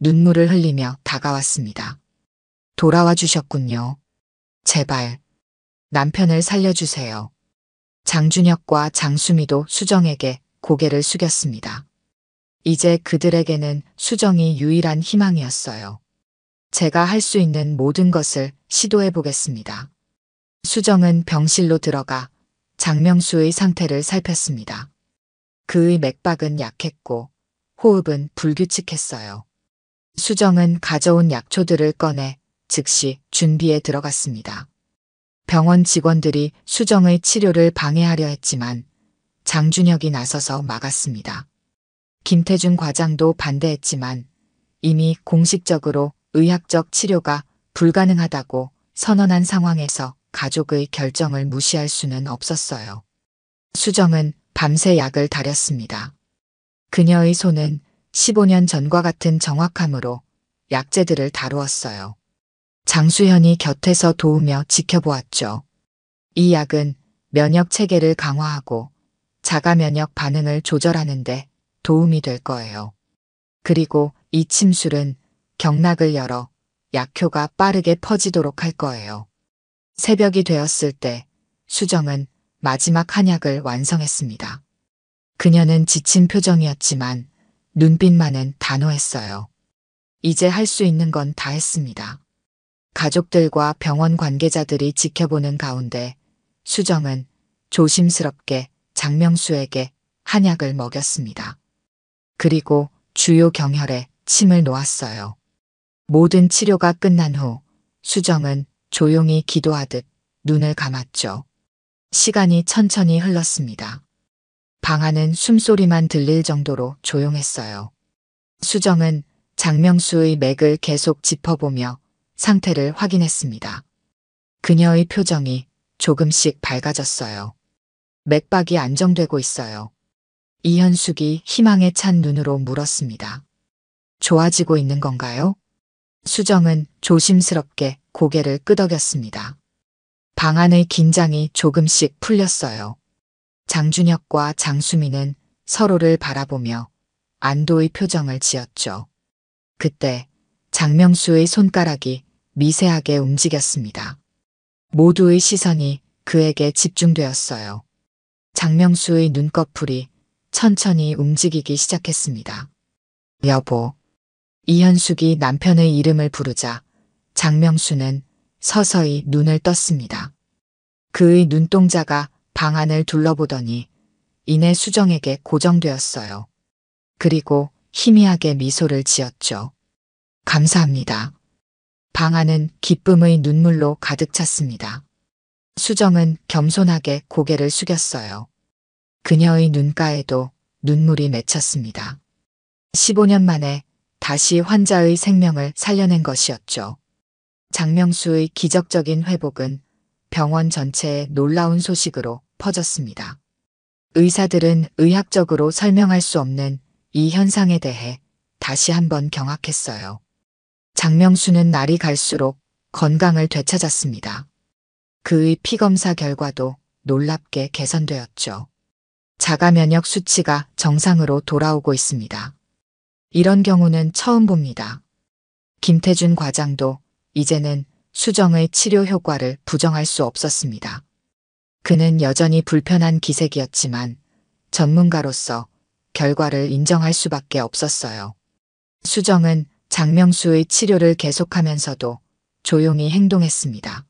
눈물을 흘리며 다가왔습니다. 돌아와 주셨군요. 제발 남편을 살려주세요. 장준혁과 장수미도 수정에게 고개를 숙였습니다. 이제 그들에게는 수정이 유일한 희망이었어요. 제가 할 수 있는 모든 것을 시도해 보겠습니다. 수정은 병실로 들어가 장명수의 상태를 살폈습니다. 그의 맥박은 약했고 호흡은 불규칙했어요. 수정은 가져온 약초들을 꺼내 즉시 준비에 들어갔습니다. 병원 직원들이 수정의 치료를 방해하려 했지만 장준혁이 나서서 막았습니다. 김태준 과장도 반대했지만 이미 공식적으로 의학적 치료가 불가능하다고 선언한 상황에서 가족의 결정을 무시할 수는 없었어요. 수정은 밤새 약을 다렸습니다. 그녀의 손은 15년 전과 같은 정확함으로 약재들을 다루었어요. 장수현이 곁에서 도우며 지켜보았죠. 이 약은 면역 체계를 강화하고 자가 면역 반응을 조절하는데 도움이 될 거예요. 그리고 이 침술은 경락을 열어 약효가 빠르게 퍼지도록 할 거예요. 새벽이 되었을 때 수정은 마지막 한 약을 완성했습니다. 그녀는 지친 표정이었지만 눈빛만은 단호했어요. 이제 할 수 있는 건 다 했습니다. 가족들과 병원 관계자들이 지켜보는 가운데 수정은 조심스럽게 장명수에게 한약을 먹였습니다. 그리고 주요 경혈에 침을 놓았어요. 모든 치료가 끝난 후 수정은 조용히 기도하듯 눈을 감았죠. 시간이 천천히 흘렀습니다. 방 안은 숨소리만 들릴 정도로 조용했어요. 수정은 장명수의 맥을 계속 짚어보며 상태를 확인했습니다. 그녀의 표정이 조금씩 밝아졌어요. 맥박이 안정되고 있어요. 이현숙이 희망에 찬 눈으로 물었습니다. 좋아지고 있는 건가요? 수정은 조심스럽게 고개를 끄덕였습니다. 방 안의 긴장이 조금씩 풀렸어요. 장준혁과 장수미는 서로를 바라보며 안도의 표정을 지었죠. 그때 장명수의 손가락이 미세하게 움직였습니다. 모두의 시선이 그에게 집중되었어요. 장명수의 눈꺼풀이 천천히 움직이기 시작했습니다. 여보. 이현숙이 남편의 이름을 부르자 장명수는 서서히 눈을 떴습니다. 그의 눈동자가 방 안을 둘러보더니 이내 수정에게 고정되었어요. 그리고 희미하게 미소를 지었죠. 감사합니다. 방 안은 기쁨의 눈물로 가득 찼습니다. 수정은 겸손하게 고개를 숙였어요. 그녀의 눈가에도 눈물이 맺혔습니다. 15년 만에 다시 환자의 생명을 살려낸 것이었죠. 장명수의 기적적인 회복은 병원 전체에 놀라운 소식으로 퍼졌습니다. 의사들은 의학적으로 설명할 수 없는 이 현상에 대해 다시 한번 경악했어요. 장명수는 날이 갈수록 건강을 되찾았습니다. 그의 피검사 결과도 놀랍게 개선되었죠. 자가 면역 수치가 정상으로 돌아오고 있습니다. 이런 경우는 처음 봅니다. 김태준 과장도 이제는 수정의 치료 효과를 부정할 수 없었습니다. 그는 여전히 불편한 기색이었지만 전문가로서 결과를 인정할 수밖에 없었어요. 수정은 장명수의 치료를 계속하면서도 조용히 행동했습니다.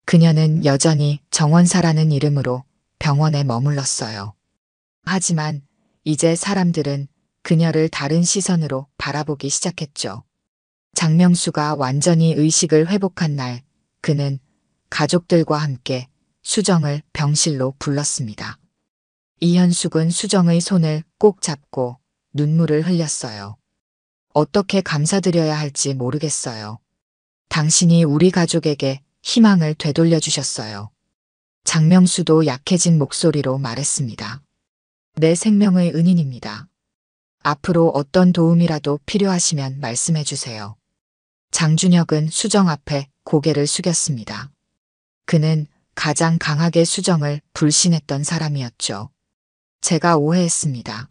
그녀는 여전히 정원사라는 이름으로 병원에 머물렀어요. 하지만 이제 사람들은 그녀를 다른 시선으로 바라보기 시작했죠. 장명수가 완전히 의식을 회복한 날, 그는 가족들과 함께 수정을 병실로 불렀습니다. 이현숙은 수정의 손을 꼭 잡고 눈물을 흘렸어요. 어떻게 감사드려야 할지 모르겠어요. 당신이 우리 가족에게 희망을 되돌려 주셨어요. 장명수도 약해진 목소리로 말했습니다. 내 생명의 은인입니다. 앞으로 어떤 도움이라도 필요하시면 말씀해 주세요. 장준혁은 수정 앞에 고개를 숙였습니다. 그는 가장 강하게 수정을 불신했던 사람이었죠. 제가 오해했습니다.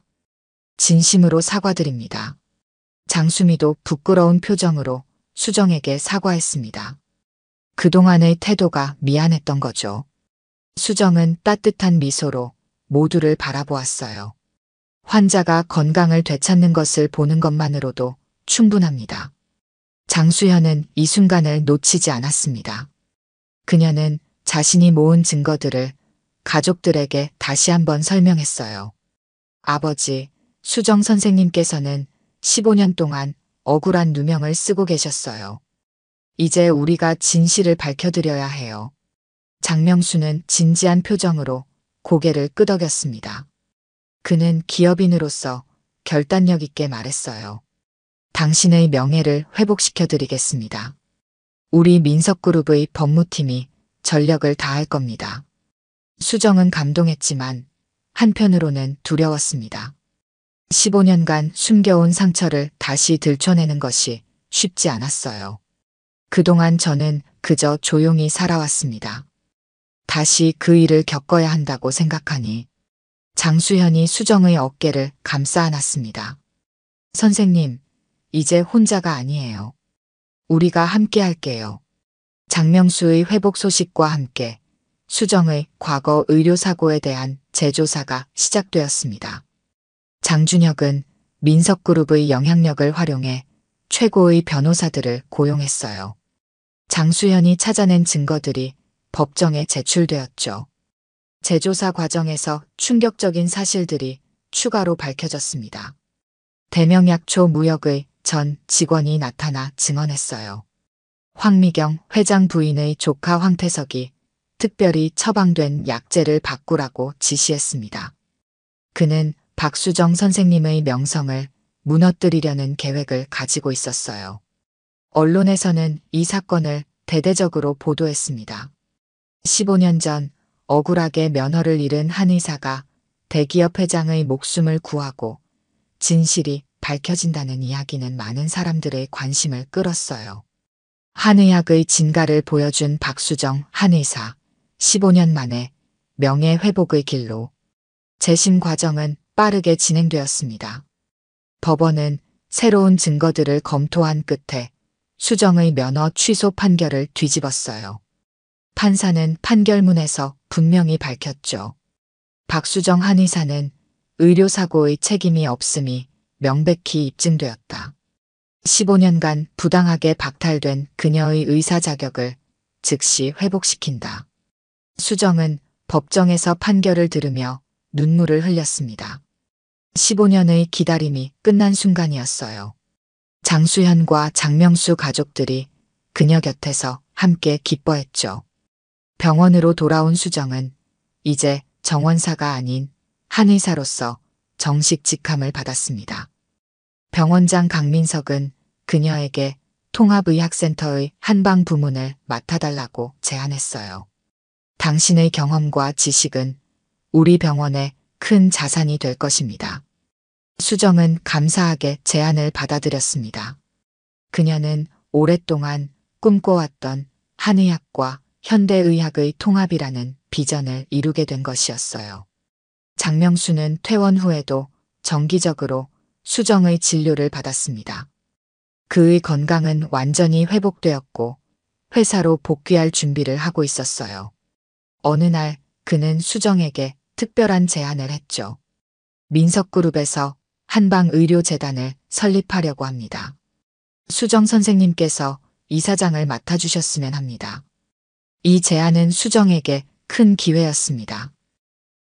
진심으로 사과드립니다. 장수미도 부끄러운 표정으로 수정에게 사과했습니다. 그동안의 태도가 미안했던 거죠. 수정은 따뜻한 미소로 모두를 바라보았어요. 환자가 건강을 되찾는 것을 보는 것만으로도 충분합니다. 장수현은 이 순간을 놓치지 않았습니다. 그녀는 자신이 모은 증거들을 가족들에게 다시 한번 설명했어요. 아버지, 수정 선생님께서는 15년 동안 억울한 누명을 쓰고 계셨어요. 이제 우리가 진실을 밝혀드려야 해요. 장명수는 진지한 표정으로 고개를 끄덕였습니다. 그는 기업인으로서 결단력 있게 말했어요. 당신의 명예를 회복시켜드리겠습니다. 우리 민석그룹의 법무팀이 전력을 다할 겁니다. 수정은 감동했지만 한편으로는 두려웠습니다. 15년간 숨겨온 상처를 다시 들춰내는 것이 쉽지 않았어요. 그동안 저는 그저 조용히 살아왔습니다. 다시 그 일을 겪어야 한다고 생각하니 장수현이 수정의 어깨를 감싸 안았습니다. 선생님, 이제 혼자가 아니에요. 우리가 함께 할게요. 장명수의 회복 소식과 함께 수정의 과거 의료사고에 대한 재조사가 시작되었습니다. 장준혁은 민석그룹의 영향력을 활용해 최고의 변호사들을 고용했어요. 장수현이 찾아낸 증거들이 법정에 제출되었죠. 재조사 과정에서 충격적인 사실들이 추가로 밝혀졌습니다. 대명약초 무역의 전 직원이 나타나 증언했어요. 황미경 회장 부인의 조카 황태석이 특별히 처방된 약재를 바꾸라고 지시했습니다. 그는 박수정 선생님의 명성을 무너뜨리려는 계획을 가지고 있었어요. 언론에서는 이 사건을 대대적으로 보도했습니다. 15년 전 억울하게 면허를 잃은 한 의사가 대기업 회장의 목숨을 구하고 진실이 밝혀진다는 이야기는 많은 사람들의 관심을 끌었어요. 한의학의 진가를 보여준 박수정 한의사, 15년 만에 명예 회복의 길로. 재심 과정은 빠르게 진행되었습니다. 법원은 새로운 증거들을 검토한 끝에 수정의 면허 취소 판결을 뒤집었어요. 판사는 판결문에서 분명히 밝혔죠. 박수정 한의사는 의료사고의 책임이 없음이 명백히 입증되었다. 15년간 부당하게 박탈된 그녀의 의사 자격을 즉시 회복시킨다. 수정은 법정에서 판결을 들으며 눈물을 흘렸습니다. 15년의 기다림이 끝난 순간이었어요. 장수현과 장명수 가족들이 그녀 곁에서 함께 기뻐했죠. 병원으로 돌아온 수정은 이제 정원사가 아닌 한의사로서 정식 직함을 받았습니다. 병원장 강민석은 그녀에게 통합의학센터의 한방 부문을 맡아달라고 제안했어요. 당신의 경험과 지식은 우리 병원의 큰 자산이 될 것입니다. 수정은 감사하게 제안을 받아들였습니다. 그녀는 오랫동안 꿈꿔왔던 한의학과 현대의학의 통합이라는 비전을 이루게 된 것이었어요. 장명수는 퇴원 후에도 정기적으로 수정의 진료를 받았습니다. 그의 건강은 완전히 회복되었고 회사로 복귀할 준비를 하고 있었어요. 어느 날 그는 수정에게 특별한 제안을 했죠. 민석그룹에서 한방의료재단을 설립하려고 합니다. 수정 선생님께서 이사장을 맡아주셨으면 합니다. 이 제안은 수정에게 큰 기회였습니다.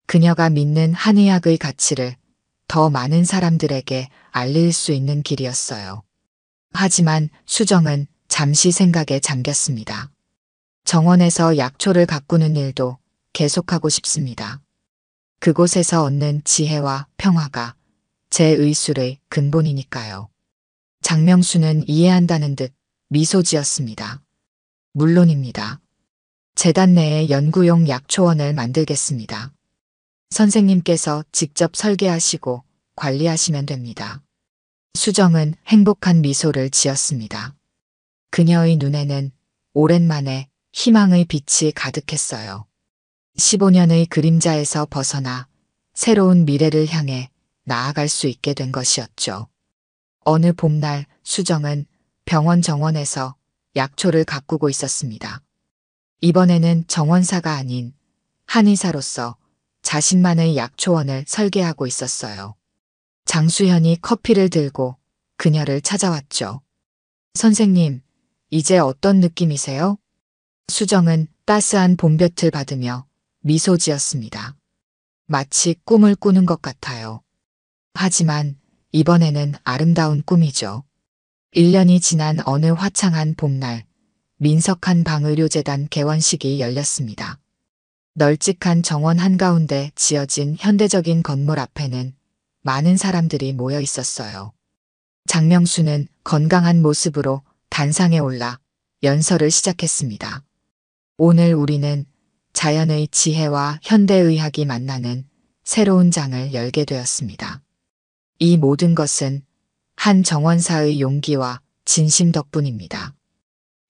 그녀가 믿는 한의학의 가치를 더 많은 사람들에게 알릴 수 있는 길이었어요. 하지만 수정은 잠시 생각에 잠겼습니다. 정원에서 약초를 가꾸는 일도 계속하고 싶습니다. 그곳에서 얻는 지혜와 평화가 제 의술의 근본이니까요. 장명수는 이해한다는 듯 미소 지었습니다. 물론입니다. 재단 내에 연구용 약초원을 만들겠습니다. 선생님께서 직접 설계하시고 관리하시면 됩니다. 수정은 행복한 미소를 지었습니다. 그녀의 눈에는 오랜만에 희망의 빛이 가득했어요. 15년의 그림자에서 벗어나 새로운 미래를 향해 나아갈 수 있게 된 것이었죠. 어느 봄날 수정은 병원 정원에서 약초를 가꾸고 있었습니다. 이번에는 정원사가 아닌 한의사로서 자신만의 약초원을 설계하고 있었어요. 장수현이 커피를 들고 그녀를 찾아왔죠. 선생님, 이제 어떤 느낌이세요? 수정은 따스한 봄볕을 받으며 미소 지었습니다. 마치 꿈을 꾸는 것 같아요. 하지만 이번에는 아름다운 꿈이죠. 1년이 지난 어느 화창한 봄날, 민석한 방의료재단 개원식이 열렸습니다. 널찍한 정원 한가운데 지어진 현대적인 건물 앞에는 많은 사람들이 모여 있었어요. 장명수는 건강한 모습으로 단상에 올라 연설을 시작했습니다. 오늘 우리는 자연의 지혜와 현대의학이 만나는 새로운 장을 열게 되었습니다. 이 모든 것은 한 정원사의 용기와 진심 덕분입니다.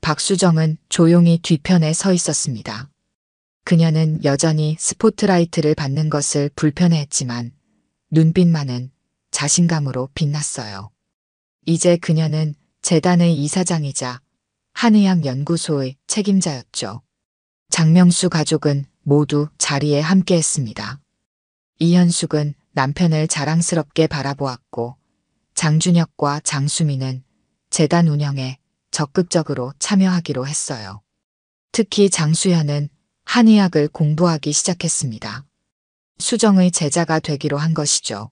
박수정은 조용히 뒤편에 서 있었습니다. 그녀는 여전히 스포트라이트를 받는 것을 불편해했지만 눈빛만은 자신감으로 빛났어요. 이제 그녀는 재단의 이사장이자 한의학연구소의 책임자였죠. 장명수 가족은 모두 자리에 함께했습니다. 이현숙은 남편을 자랑스럽게 바라보았고 장준혁과 장수민은 재단 운영에 적극적으로 참여하기로 했어요. 특히 장수현은 한의학을 공부하기 시작했습니다. 수정의 제자가 되기로 한 것이죠.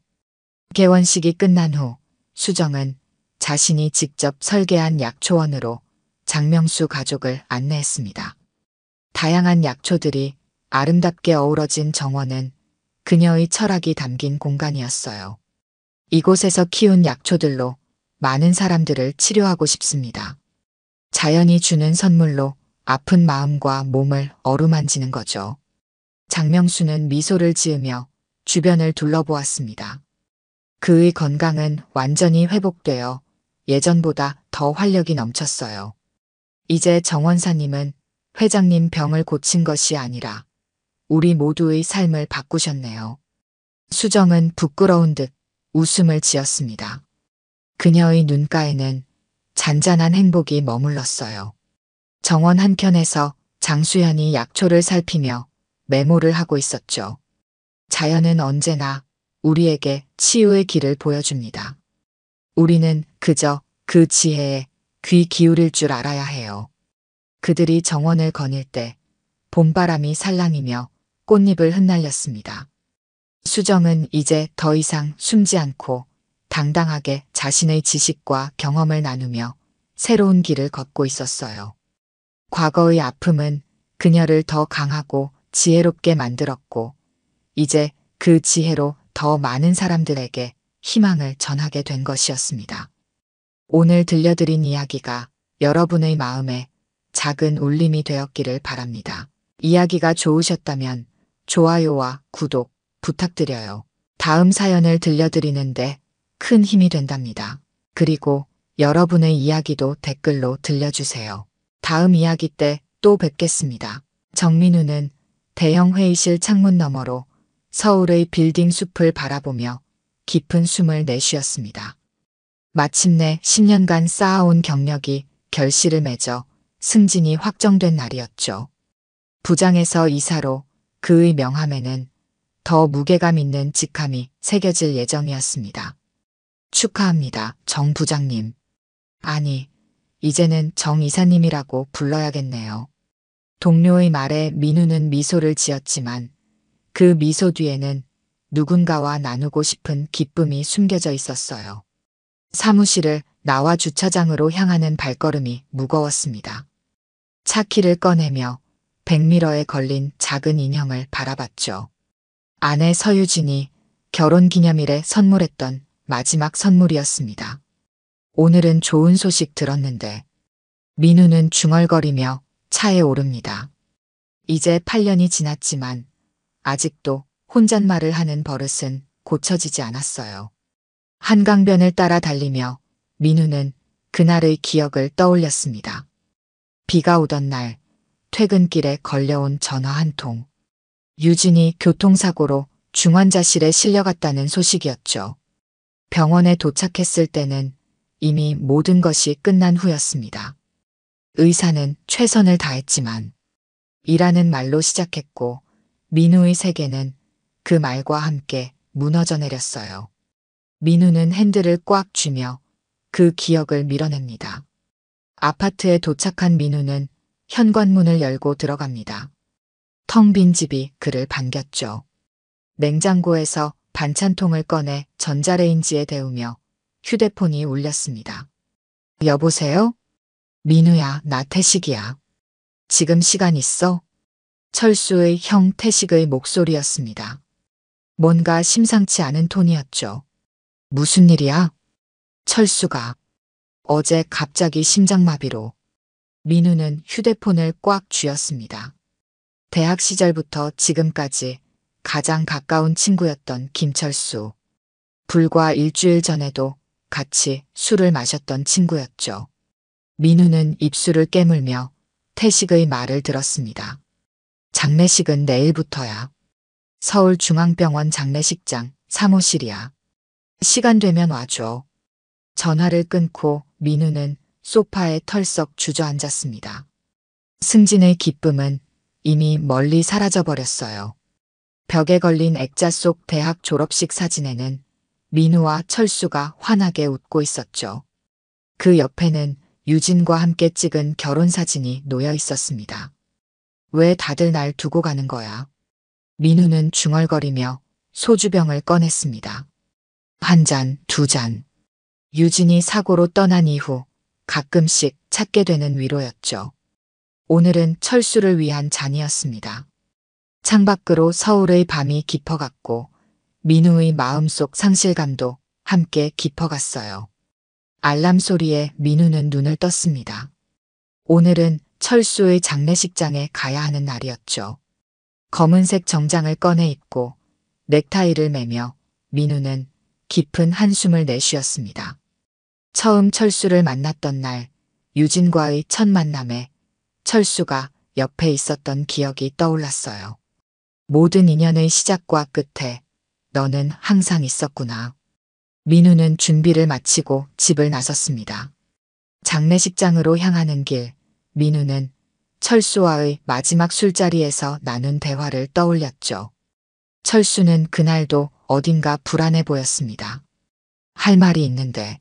개원식이 끝난 후 수정은 자신이 직접 설계한 약초원으로 장명수 가족을 안내했습니다. 다양한 약초들이 아름답게 어우러진 정원은 그녀의 철학이 담긴 공간이었어요. 이곳에서 키운 약초들로 많은 사람들을 치료하고 싶습니다. 자연이 주는 선물로 아픈 마음과 몸을 어루만지는 거죠. 장명수는 미소를 지으며 주변을 둘러보았습니다. 그의 건강은 완전히 회복되어 예전보다 더 활력이 넘쳤어요. 이제 정원사님은 회장님 병을 고친 것이 아니라 우리 모두의 삶을 바꾸셨네요. 수정은 부끄러운 듯 웃음을 지었습니다. 그녀의 눈가에는 잔잔한 행복이 머물렀어요. 정원 한켠에서 장수현이 약초를 살피며 메모를 하고 있었죠. 자연은 언제나 우리에게 치유의 길을 보여줍니다. 우리는 그저 그 지혜에 귀 기울일 줄 알아야 해요. 그들이 정원을 거닐 때 봄바람이 살랑이며 꽃잎을 흩날렸습니다. 수정은 이제 더 이상 숨지 않고 당당하게 자신의 지식과 경험을 나누며 새로운 길을 걷고 있었어요. 과거의 아픔은 그녀를 더 강하고 지혜롭게 만들었고 이제 그 지혜로 더 많은 사람들에게 희망을 전하게 된 것이었습니다. 오늘 들려드린 이야기가 여러분의 마음에 작은 울림이 되었기를 바랍니다. 이야기가 좋으셨다면 좋아요와 구독 부탁드려요. 다음 사연을 들려드리는데 큰 힘이 된답니다. 그리고 여러분의 이야기도 댓글로 들려주세요. 다음 이야기 때 또 뵙겠습니다. 정민우는 대형 회의실 창문 너머로 서울의 빌딩 숲을 바라보며 깊은 숨을 내쉬었습니다. 마침내 10년간 쌓아온 경력이 결실을 맺어 승진이 확정된 날이었죠. 부장에서 이사로 그의 명함에는 더 무게감 있는 직함이 새겨질 예정이었습니다. 축하합니다, 정 부장님. 아니, 이제는 정 이사님이라고 불러야겠네요. 동료의 말에 민우는 미소를 지었지만 그 미소 뒤에는 누군가와 나누고 싶은 기쁨이 숨겨져 있었어요. 사무실을 나와 주차장으로 향하는 발걸음이 무거웠습니다. 차키를 꺼내며 백미러에 걸린 작은 인형을 바라봤죠. 아내 서유진이 결혼기념일에 선물했던 마지막 선물이었습니다. 오늘은 좋은 소식 들었는데. 민우는 중얼거리며 차에 오릅니다. 이제 8년이 지났지만 아직도 혼잣말을 하는 버릇은 고쳐지지 않았어요. 한강변을 따라 달리며 민우는 그날의 기억을 떠올렸습니다. 비가 오던 날 퇴근길에 걸려온 전화 한 통. 유진이 교통사고로 중환자실에 실려갔다는 소식이었죠. 병원에 도착했을 때는 이미 모든 것이 끝난 후였습니다. 의사는 최선을 다했지만 이라는 말로 시작했고 민우의 세계는 그 말과 함께 무너져 내렸어요. 민우는 핸들을 꽉 쥐며 그 기억을 밀어냅니다. 아파트에 도착한 민우는 현관문을 열고 들어갑니다. 텅 빈 집이 그를 반겼죠. 냉장고에서 반찬통을 꺼내 전자레인지에 데우며 휴대폰이 울렸습니다. 여보세요? 민우야, 나 태식이야. 지금 시간 있어? 철수의 형 태식의 목소리였습니다. 뭔가 심상치 않은 톤이었죠. 무슨 일이야? 철수가 어제 갑자기 심장마비로. 민우는 휴대폰을 꽉 쥐었습니다. 대학 시절부터 지금까지 가장 가까운 친구였던 김철수. 불과 일주일 전에도 같이 술을 마셨던 친구였죠. 민우는 입술을 깨물며 태식의 말을 들었습니다. 장례식은 내일부터야. 서울중앙병원 장례식장 사무실이야. 시간 되면 와줘. 전화를 끊고 민우는 소파에 털썩 주저앉았습니다. 승진의 기쁨은 이미 멀리 사라져버렸어요. 벽에 걸린 액자 속 대학 졸업식 사진에는 민우와 철수가 환하게 웃고 있었죠. 그 옆에는 유진과 함께 찍은 결혼사진이 놓여 있었습니다. 왜 다들 날 두고 가는 거야? 민우는 중얼거리며 소주병을 꺼냈습니다. 한 잔, 두 잔. 유진이 사고로 떠난 이후 가끔씩 찾게 되는 위로였죠. 오늘은 철수를 위한 잔이었습니다. 창밖으로 서울의 밤이 깊어갔고 민우의 마음속 상실감도 함께 깊어갔어요. 알람 소리에 민우는 눈을 떴습니다. 오늘은 철수의 장례식장에 가야 하는 날이었죠. 검은색 정장을 꺼내 입고 넥타이를 매며 민우는 깊은 한숨을 내쉬었습니다. 처음 철수를 만났던 날 유진과의 첫 만남에 철수가 옆에 있었던 기억이 떠올랐어요. 모든 인연의 시작과 끝에 너는 항상 있었구나. 민우는 준비를 마치고 집을 나섰습니다. 장례식장으로 향하는 길, 민우는 철수와의 마지막 술자리에서 나눈 대화를 떠올렸죠. 철수는 그날도 어딘가 불안해 보였습니다. 할 말이 있는데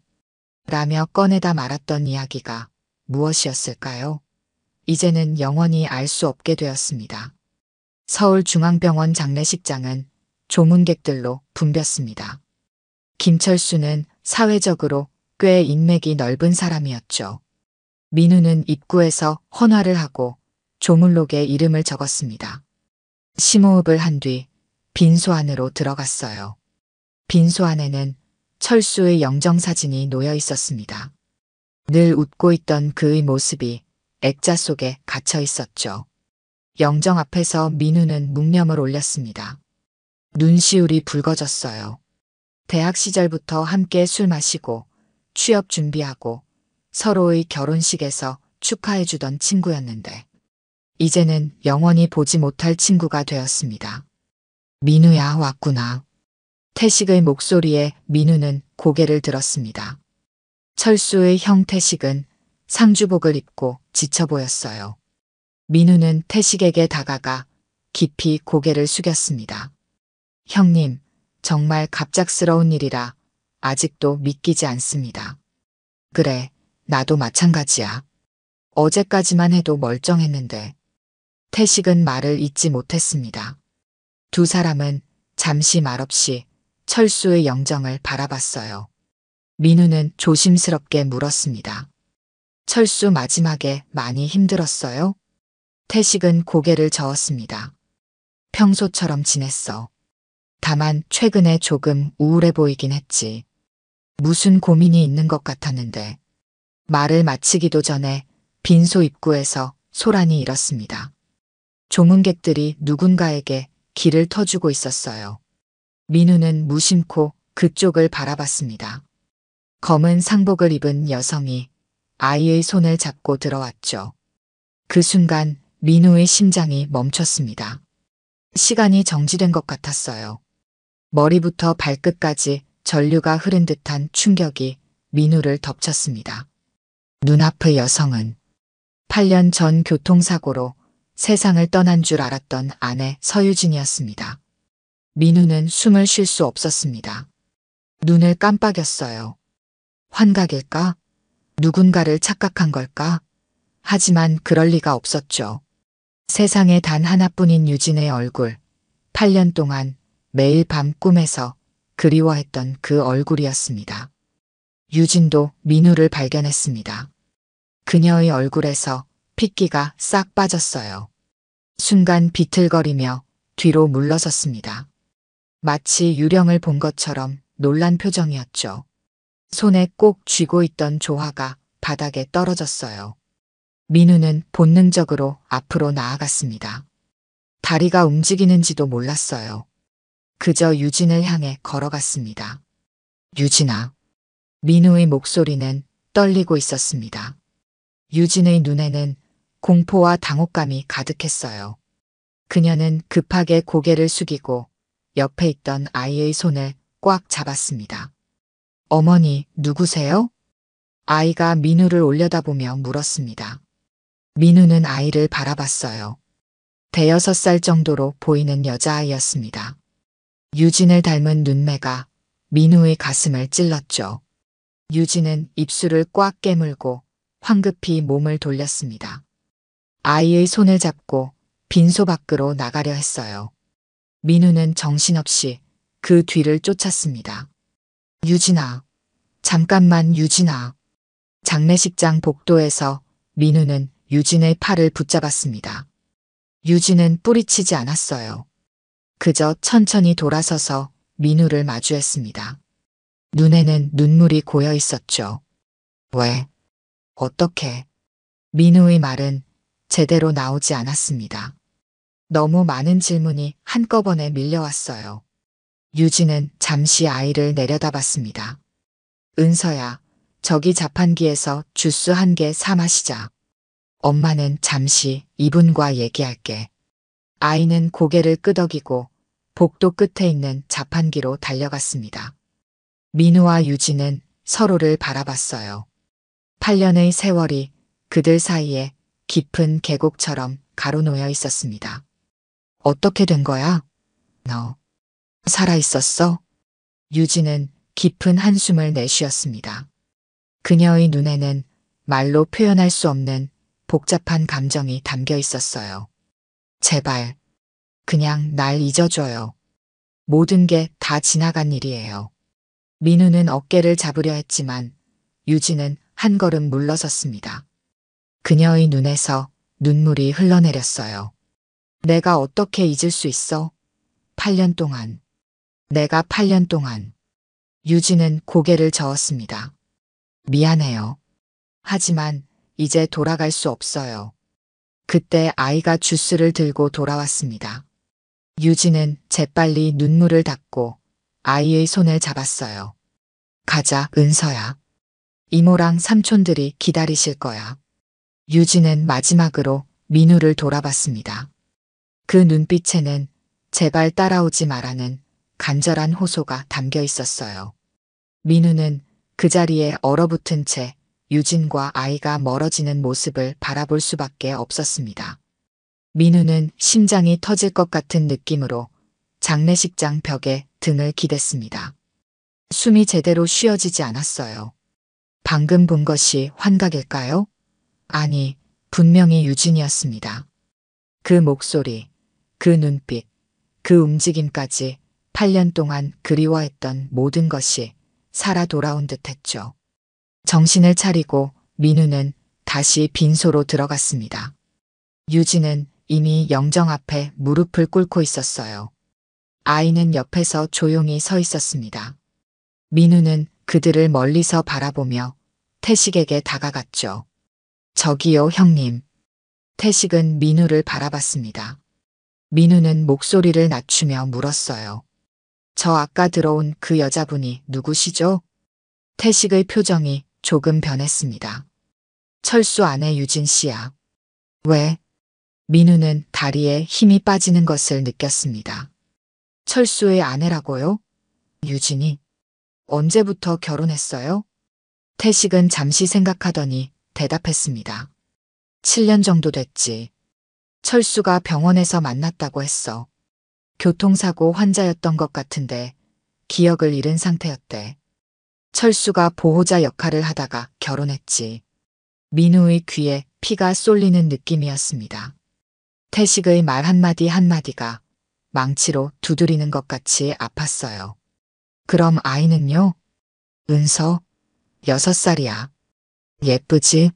라며 꺼내다 말았던 이야기가 무엇이었을까요? 이제는 영원히 알 수 없게 되었습니다. 서울중앙병원 장례식장은 조문객들로 붐볐습니다. 김철수는 사회적으로 꽤 인맥이 넓은 사람이었죠. 민우는 입구에서 헌화를 하고 조문록에 이름을 적었습니다. 심호흡을 한 뒤 빈소 안으로 들어갔어요. 빈소 안에는 철수의 영정사진이 놓여 있었습니다. 늘 웃고 있던 그의 모습이 액자 속에 갇혀 있었죠. 영정 앞에서 민우는 묵념을 올렸습니다. 눈시울이 붉어졌어요. 대학 시절부터 함께 술 마시고 취업 준비하고 서로의 결혼식에서 축하해주던 친구였는데 이제는 영원히 보지 못할 친구가 되었습니다. 민우야, 왔구나. 태식의 목소리에 민우는 고개를 들었습니다. 철수의 형 태식은 상주복을 입고 지쳐 보였어요. 민우는 태식에게 다가가 깊이 고개를 숙였습니다. 형님, 정말 갑작스러운 일이라 아직도 믿기지 않습니다. 그래, 나도 마찬가지야. 어제까지만 해도 멀쩡했는데. 태식은 말을 잇지 못했습니다. 두 사람은 잠시 말없이 철수의 영정을 바라봤어요. 민우는 조심스럽게 물었습니다. 철수 마지막에 많이 힘들었어요? 태식은 고개를 저었습니다. 평소처럼 지냈어. 다만 최근에 조금 우울해 보이긴 했지. 무슨 고민이 있는 것 같았는데. 말을 마치기도 전에 빈소 입구에서 소란이 일었습니다. 조문객들이 누군가에게 길을 터주고 있었어요. 민우는 무심코 그쪽을 바라봤습니다. 검은 상복을 입은 여성이 아이의 손을 잡고 들어왔죠. 그 순간 민우의 심장이 멈췄습니다. 시간이 정지된 것 같았어요. 머리부터 발끝까지 전류가 흐른 듯한 충격이 민우를 덮쳤습니다. 눈앞의 여성은 8년 전 교통사고로 세상을 떠난 줄 알았던 아내 서유진이었습니다. 민우는 숨을 쉴 수 없었습니다. 눈을 깜빡였어요. 환각일까? 누군가를 착각한 걸까? 하지만 그럴 리가 없었죠. 세상에 단 하나뿐인 유진의 얼굴, 8년 동안 매일 밤 꿈에서 그리워했던 그 얼굴이었습니다. 유진도 민우를 발견했습니다. 그녀의 얼굴에서 핏기가 싹 빠졌어요. 순간 비틀거리며 뒤로 물러섰습니다. 마치 유령을 본 것처럼 놀란 표정이었죠. 손에 꼭 쥐고 있던 조화가 바닥에 떨어졌어요. 민우는 본능적으로 앞으로 나아갔습니다. 다리가 움직이는지도 몰랐어요. 그저 유진을 향해 걸어갔습니다. 유진아. 민우의 목소리는 떨리고 있었습니다. 유진의 눈에는 공포와 당혹감이 가득했어요. 그녀는 급하게 고개를 숙이고 옆에 있던 아이의 손을 꽉 잡았습니다. 어머니, 누구세요? 아이가 민우를 올려다보며 물었습니다. 민우는 아이를 바라봤어요. 대여섯 살 정도로 보이는 여자아이였습니다. 유진을 닮은 눈매가 민우의 가슴을 찔렀죠. 유진은 입술을 꽉 깨물고 황급히 몸을 돌렸습니다. 아이의 손을 잡고 빈소 밖으로 나가려 했어요. 민우는 정신없이 그 뒤를 쫓았습니다. 유진아, 잠깐만 유진아. 장례식장 복도에서 민우는 유진의 팔을 붙잡았습니다. 유진은 뿌리치지 않았어요. 그저 천천히 돌아서서 민우를 마주했습니다. 눈에는 눈물이 고여 있었죠. 왜? 어떻게? 민우의 말은 제대로 나오지 않았습니다. 너무 많은 질문이 한꺼번에 밀려왔어요. 유진은 잠시 아이를 내려다봤습니다. 은서야, 저기 자판기에서 주스 한 개 사 마시자. 엄마는 잠시 이분과 얘기할게. 아이는 고개를 끄덕이고 복도 끝에 있는 자판기로 달려갔습니다. 민우와 유진은 서로를 바라봤어요. 8년의 세월이 그들 사이에 깊은 계곡처럼 가로놓여 있었습니다. 어떻게 된 거야? 너 살아있었어? 유진은 깊은 한숨을 내쉬었습니다. 그녀의 눈에는 말로 표현할 수 없는 복잡한 감정이 담겨 있었어요. 제발, 그냥 날 잊어줘요. 모든 게 다 지나간 일이에요. 민우는 어깨를 잡으려 했지만 유진은 한 걸음 물러섰습니다. 그녀의 눈에서 눈물이 흘러내렸어요. 내가 어떻게 잊을 수 있어? 8년 동안. 내가 8년 동안. 유진은 고개를 저었습니다. 미안해요. 하지만 이제 돌아갈 수 없어요. 그때 아이가 주스를 들고 돌아왔습니다. 유진은 재빨리 눈물을 닦고 아이의 손을 잡았어요. 가자, 은서야. 이모랑 삼촌들이 기다리실 거야. 유진은 마지막으로 민우를 돌아봤습니다. 그 눈빛에는 제발 따라오지 말라는 간절한 호소가 담겨 있었어요. 민우는 그 자리에 얼어붙은 채 유진과 아이가 멀어지는 모습을 바라볼 수밖에 없었습니다. 민우는 심장이 터질 것 같은 느낌으로 장례식장 벽에 등을 기댔습니다. 숨이 제대로 쉬어지지 않았어요. 방금 본 것이 환각일까요? 아니, 분명히 유진이었습니다. 그 목소리, 그 눈빛, 그 움직임까지 8년 동안 그리워했던 모든 것이 살아 돌아온 듯했죠. 정신을 차리고 민우는 다시 빈소로 들어갔습니다. 유진은 이미 영정 앞에 무릎을 꿇고 있었어요. 아이는 옆에서 조용히 서 있었습니다. 민우는 그들을 멀리서 바라보며 태식에게 다가갔죠. 저기요, 형님. 태식은 민우를 바라봤습니다. 민우는 목소리를 낮추며 물었어요. 저 아까 들어온 그 여자분이 누구시죠? 태식의 표정이 조금 변했습니다. 철수 아내 유진 씨야. 왜? 민우는 다리에 힘이 빠지는 것을 느꼈습니다. 철수의 아내라고요? 유진이? 언제부터 결혼했어요? 태식은 잠시 생각하더니 대답했습니다. 7년 정도 됐지. 철수가 병원에서 만났다고 했어. 교통사고 환자였던 것 같은데 기억을 잃은 상태였대. 철수가 보호자 역할을 하다가 결혼했지. 민우의 귀에 피가 쏠리는 느낌이었습니다. 태식의 말 한마디 한마디가 망치로 두드리는 것 같이 아팠어요. 그럼 아이는요? 은서? 6살이야. 예쁘지?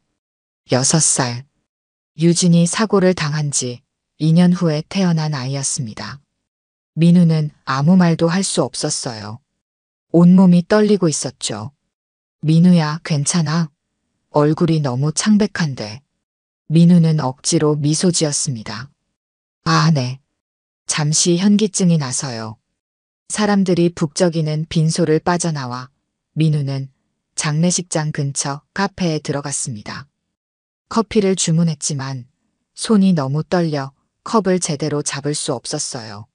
6살. 유진이 사고를 당한 지 2년 후에 태어난 아이였습니다. 민우는 아무 말도 할 수 없었어요. 온몸이 떨리고 있었죠. 민우야, 괜찮아? 얼굴이 너무 창백한데. 민우는 억지로 미소 지었습니다. 아, 네. 잠시 현기증이 나서요. 사람들이 북적이는 빈소를 빠져나와 민우는 장례식장 근처 카페에 들어갔습니다. 커피를 주문했지만 손이 너무 떨려 컵을 제대로 잡을 수 없었어요.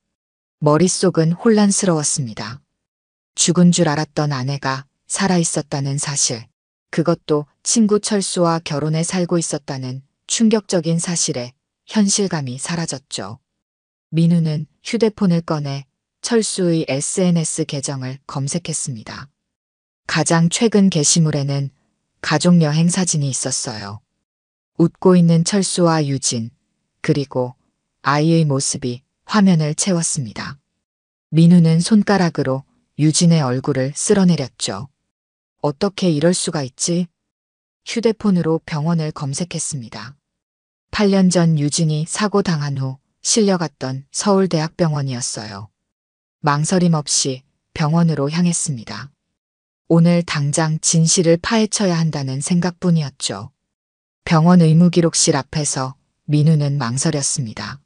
머릿속은 혼란스러웠습니다. 죽은 줄 알았던 아내가 살아있었다는 사실, 그것도 친구 철수와 결혼해 살고 있었다는 충격적인 사실에 현실감이 사라졌죠. 민우는 휴대폰을 꺼내 철수의 SNS 계정을 검색했습니다. 가장 최근 게시물에는 가족여행 사진이 있었어요. 웃고 있는 철수와 유진, 그리고 아이의 모습이 화면을 채웠습니다. 민우는 손가락으로 유진의 얼굴을 쓸어내렸죠. 어떻게 이럴 수가 있지? 휴대폰으로 병원을 검색했습니다. 8년 전 유진이 사고 당한 후 실려갔던 서울대학병원이었어요. 망설임 없이 병원으로 향했습니다. 오늘 당장 진실을 파헤쳐야 한다는 생각뿐이었죠. 병원 의무기록실 앞에서 민우는 망설였습니다.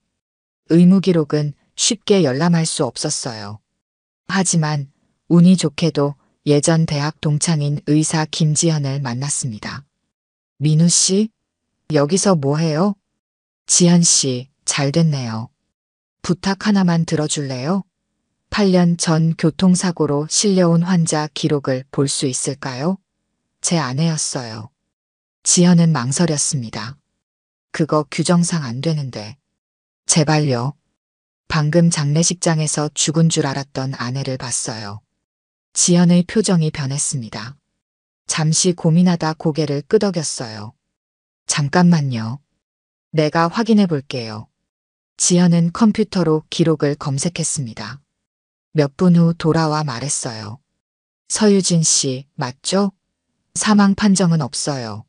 의무기록은 쉽게 열람할 수 없었어요. 하지만 운이 좋게도 예전 대학 동창인 의사 김지현을 만났습니다. 민우 씨, 여기서 뭐 해요? 지현 씨, 잘 됐네요. 부탁 하나만 들어줄래요? 8년 전 교통사고로 실려온 환자 기록을 볼 수 있을까요? 제 아내였어요. 지현은 망설였습니다. 그거 규정상 안 되는데. 제발요. 방금 장례식장에서 죽은 줄 알았던 아내를 봤어요. 지현의 표정이 변했습니다. 잠시 고민하다 고개를 끄덕였어요. 잠깐만요. 내가 확인해 볼게요. 지현은 컴퓨터로 기록을 검색했습니다. 몇 분 후 돌아와 말했어요. 서유진 씨, 맞죠? 사망 판정은 없어요.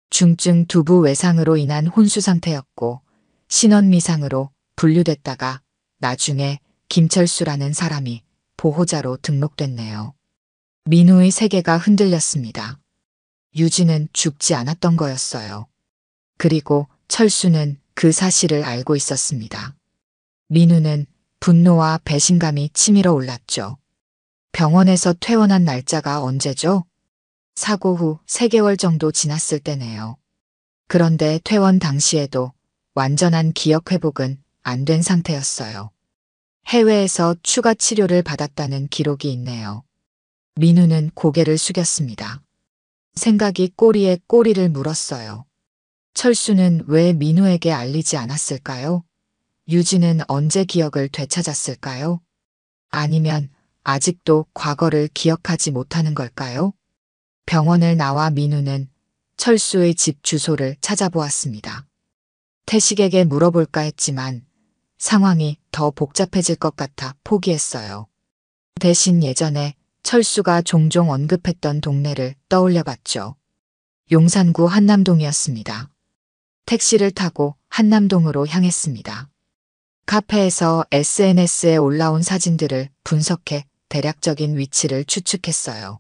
중증 두부 외상으로 인한 혼수 상태였고 신원미상으로 분류됐다가 나중에 김철수라는 사람이 보호자로 등록됐네요. 민우의 세계가 흔들렸습니다. 유진은 죽지 않았던 거였어요. 그리고 철수는 그 사실을 알고 있었습니다. 민우는 분노와 배신감이 치밀어 올랐죠. 병원에서 퇴원한 날짜가 언제죠? 사고 후 3개월 정도 지났을 때네요. 그런데 퇴원 당시에도 완전한 기억 회복은 안 된 상태였어요. 해외에서 추가 치료를 받았다는 기록이 있네요. 민우는 고개를 숙였습니다. 생각이 꼬리에 꼬리를 물었어요. 철수는 왜 민우에게 알리지 않았을까요? 유진은 언제 기억을 되찾았을까요? 아니면 아직도 과거를 기억하지 못하는 걸까요? 병원을 나와 민우는 철수의 집 주소를 찾아보았습니다. 태식에게 물어볼까 했지만 상황이 더 복잡해질 것 같아 포기했어요. 대신 예전에 철수가 종종 언급했던 동네를 떠올려봤죠. 용산구 한남동이었습니다. 택시를 타고 한남동으로 향했습니다. 카페에서 SNS에 올라온 사진들을 분석해 대략적인 위치를 추측했어요.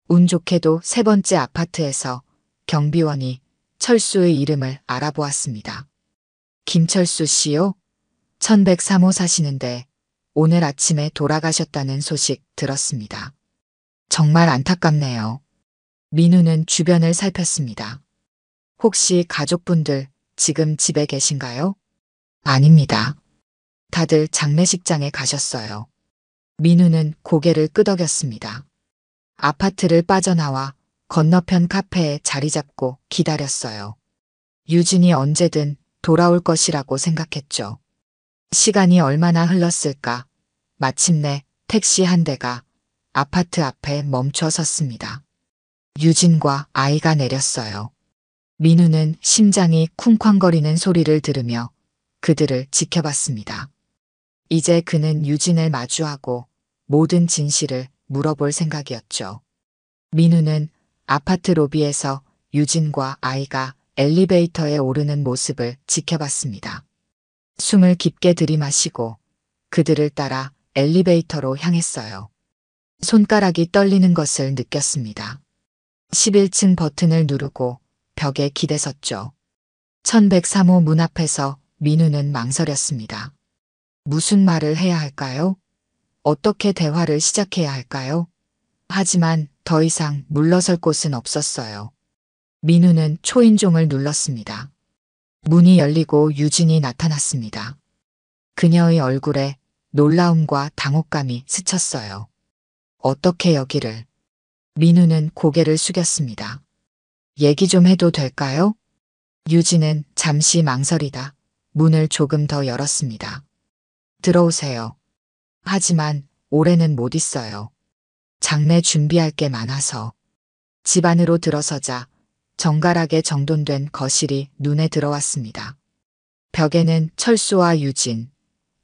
운 좋게도 3번째 아파트에서 경비원이 철수의 이름을 알아보았습니다. 김철수 씨요? 1103호 사시는데 오늘 아침에 돌아가셨다는 소식 들었습니다. 정말 안타깝네요. 민우는 주변을 살폈습니다. 혹시 가족분들 지금 집에 계신가요? 아닙니다. 다들 장례식장에 가셨어요. 민우는 고개를 끄덕였습니다. 아파트를 빠져나와 건너편 카페에 자리 잡고 기다렸어요. 유진이 언제든 돌아올 것이라고 생각했죠. 시간이 얼마나 흘렀을까? 마침내 택시 한 대가 아파트 앞에 멈춰 섰습니다. 유진과 아이가 내렸어요. 민우는 심장이 쿵쾅거리는 소리를 들으며 그들을 지켜봤습니다. 이제 그는 유진을 마주하고 모든 진실을 물어볼 생각이었죠. 민우는 아파트 로비에서 유진과 아이가 엘리베이터에 오르는 모습을 지켜봤습니다. 숨을 깊게 들이마시고 그들을 따라 엘리베이터로 향했어요. 손가락이 떨리는 것을 느꼈습니다. 11층 버튼을 누르고 벽에 기대섰죠. 1103호 문 앞에서 민우는 망설였습니다. 무슨 말을 해야 할까요? 어떻게 대화를 시작해야 할까요? 하지만 더 이상 물러설 곳은 없었어요. 민우는 초인종을 눌렀습니다. 문이 열리고 유진이 나타났습니다. 그녀의 얼굴에 놀라움과 당혹감이 스쳤어요. 어떻게 여기를? 민우는 고개를 숙였습니다. 얘기 좀 해도 될까요? 유진은 잠시 망설이다 문을 조금 더 열었습니다. 들어오세요. 하지만 올해는 못 있어요. 장례 준비할 게 많아서. 집 안으로 들어서자 정갈하게 정돈된 거실이 눈에 들어왔습니다. 벽에는 철수와 유진,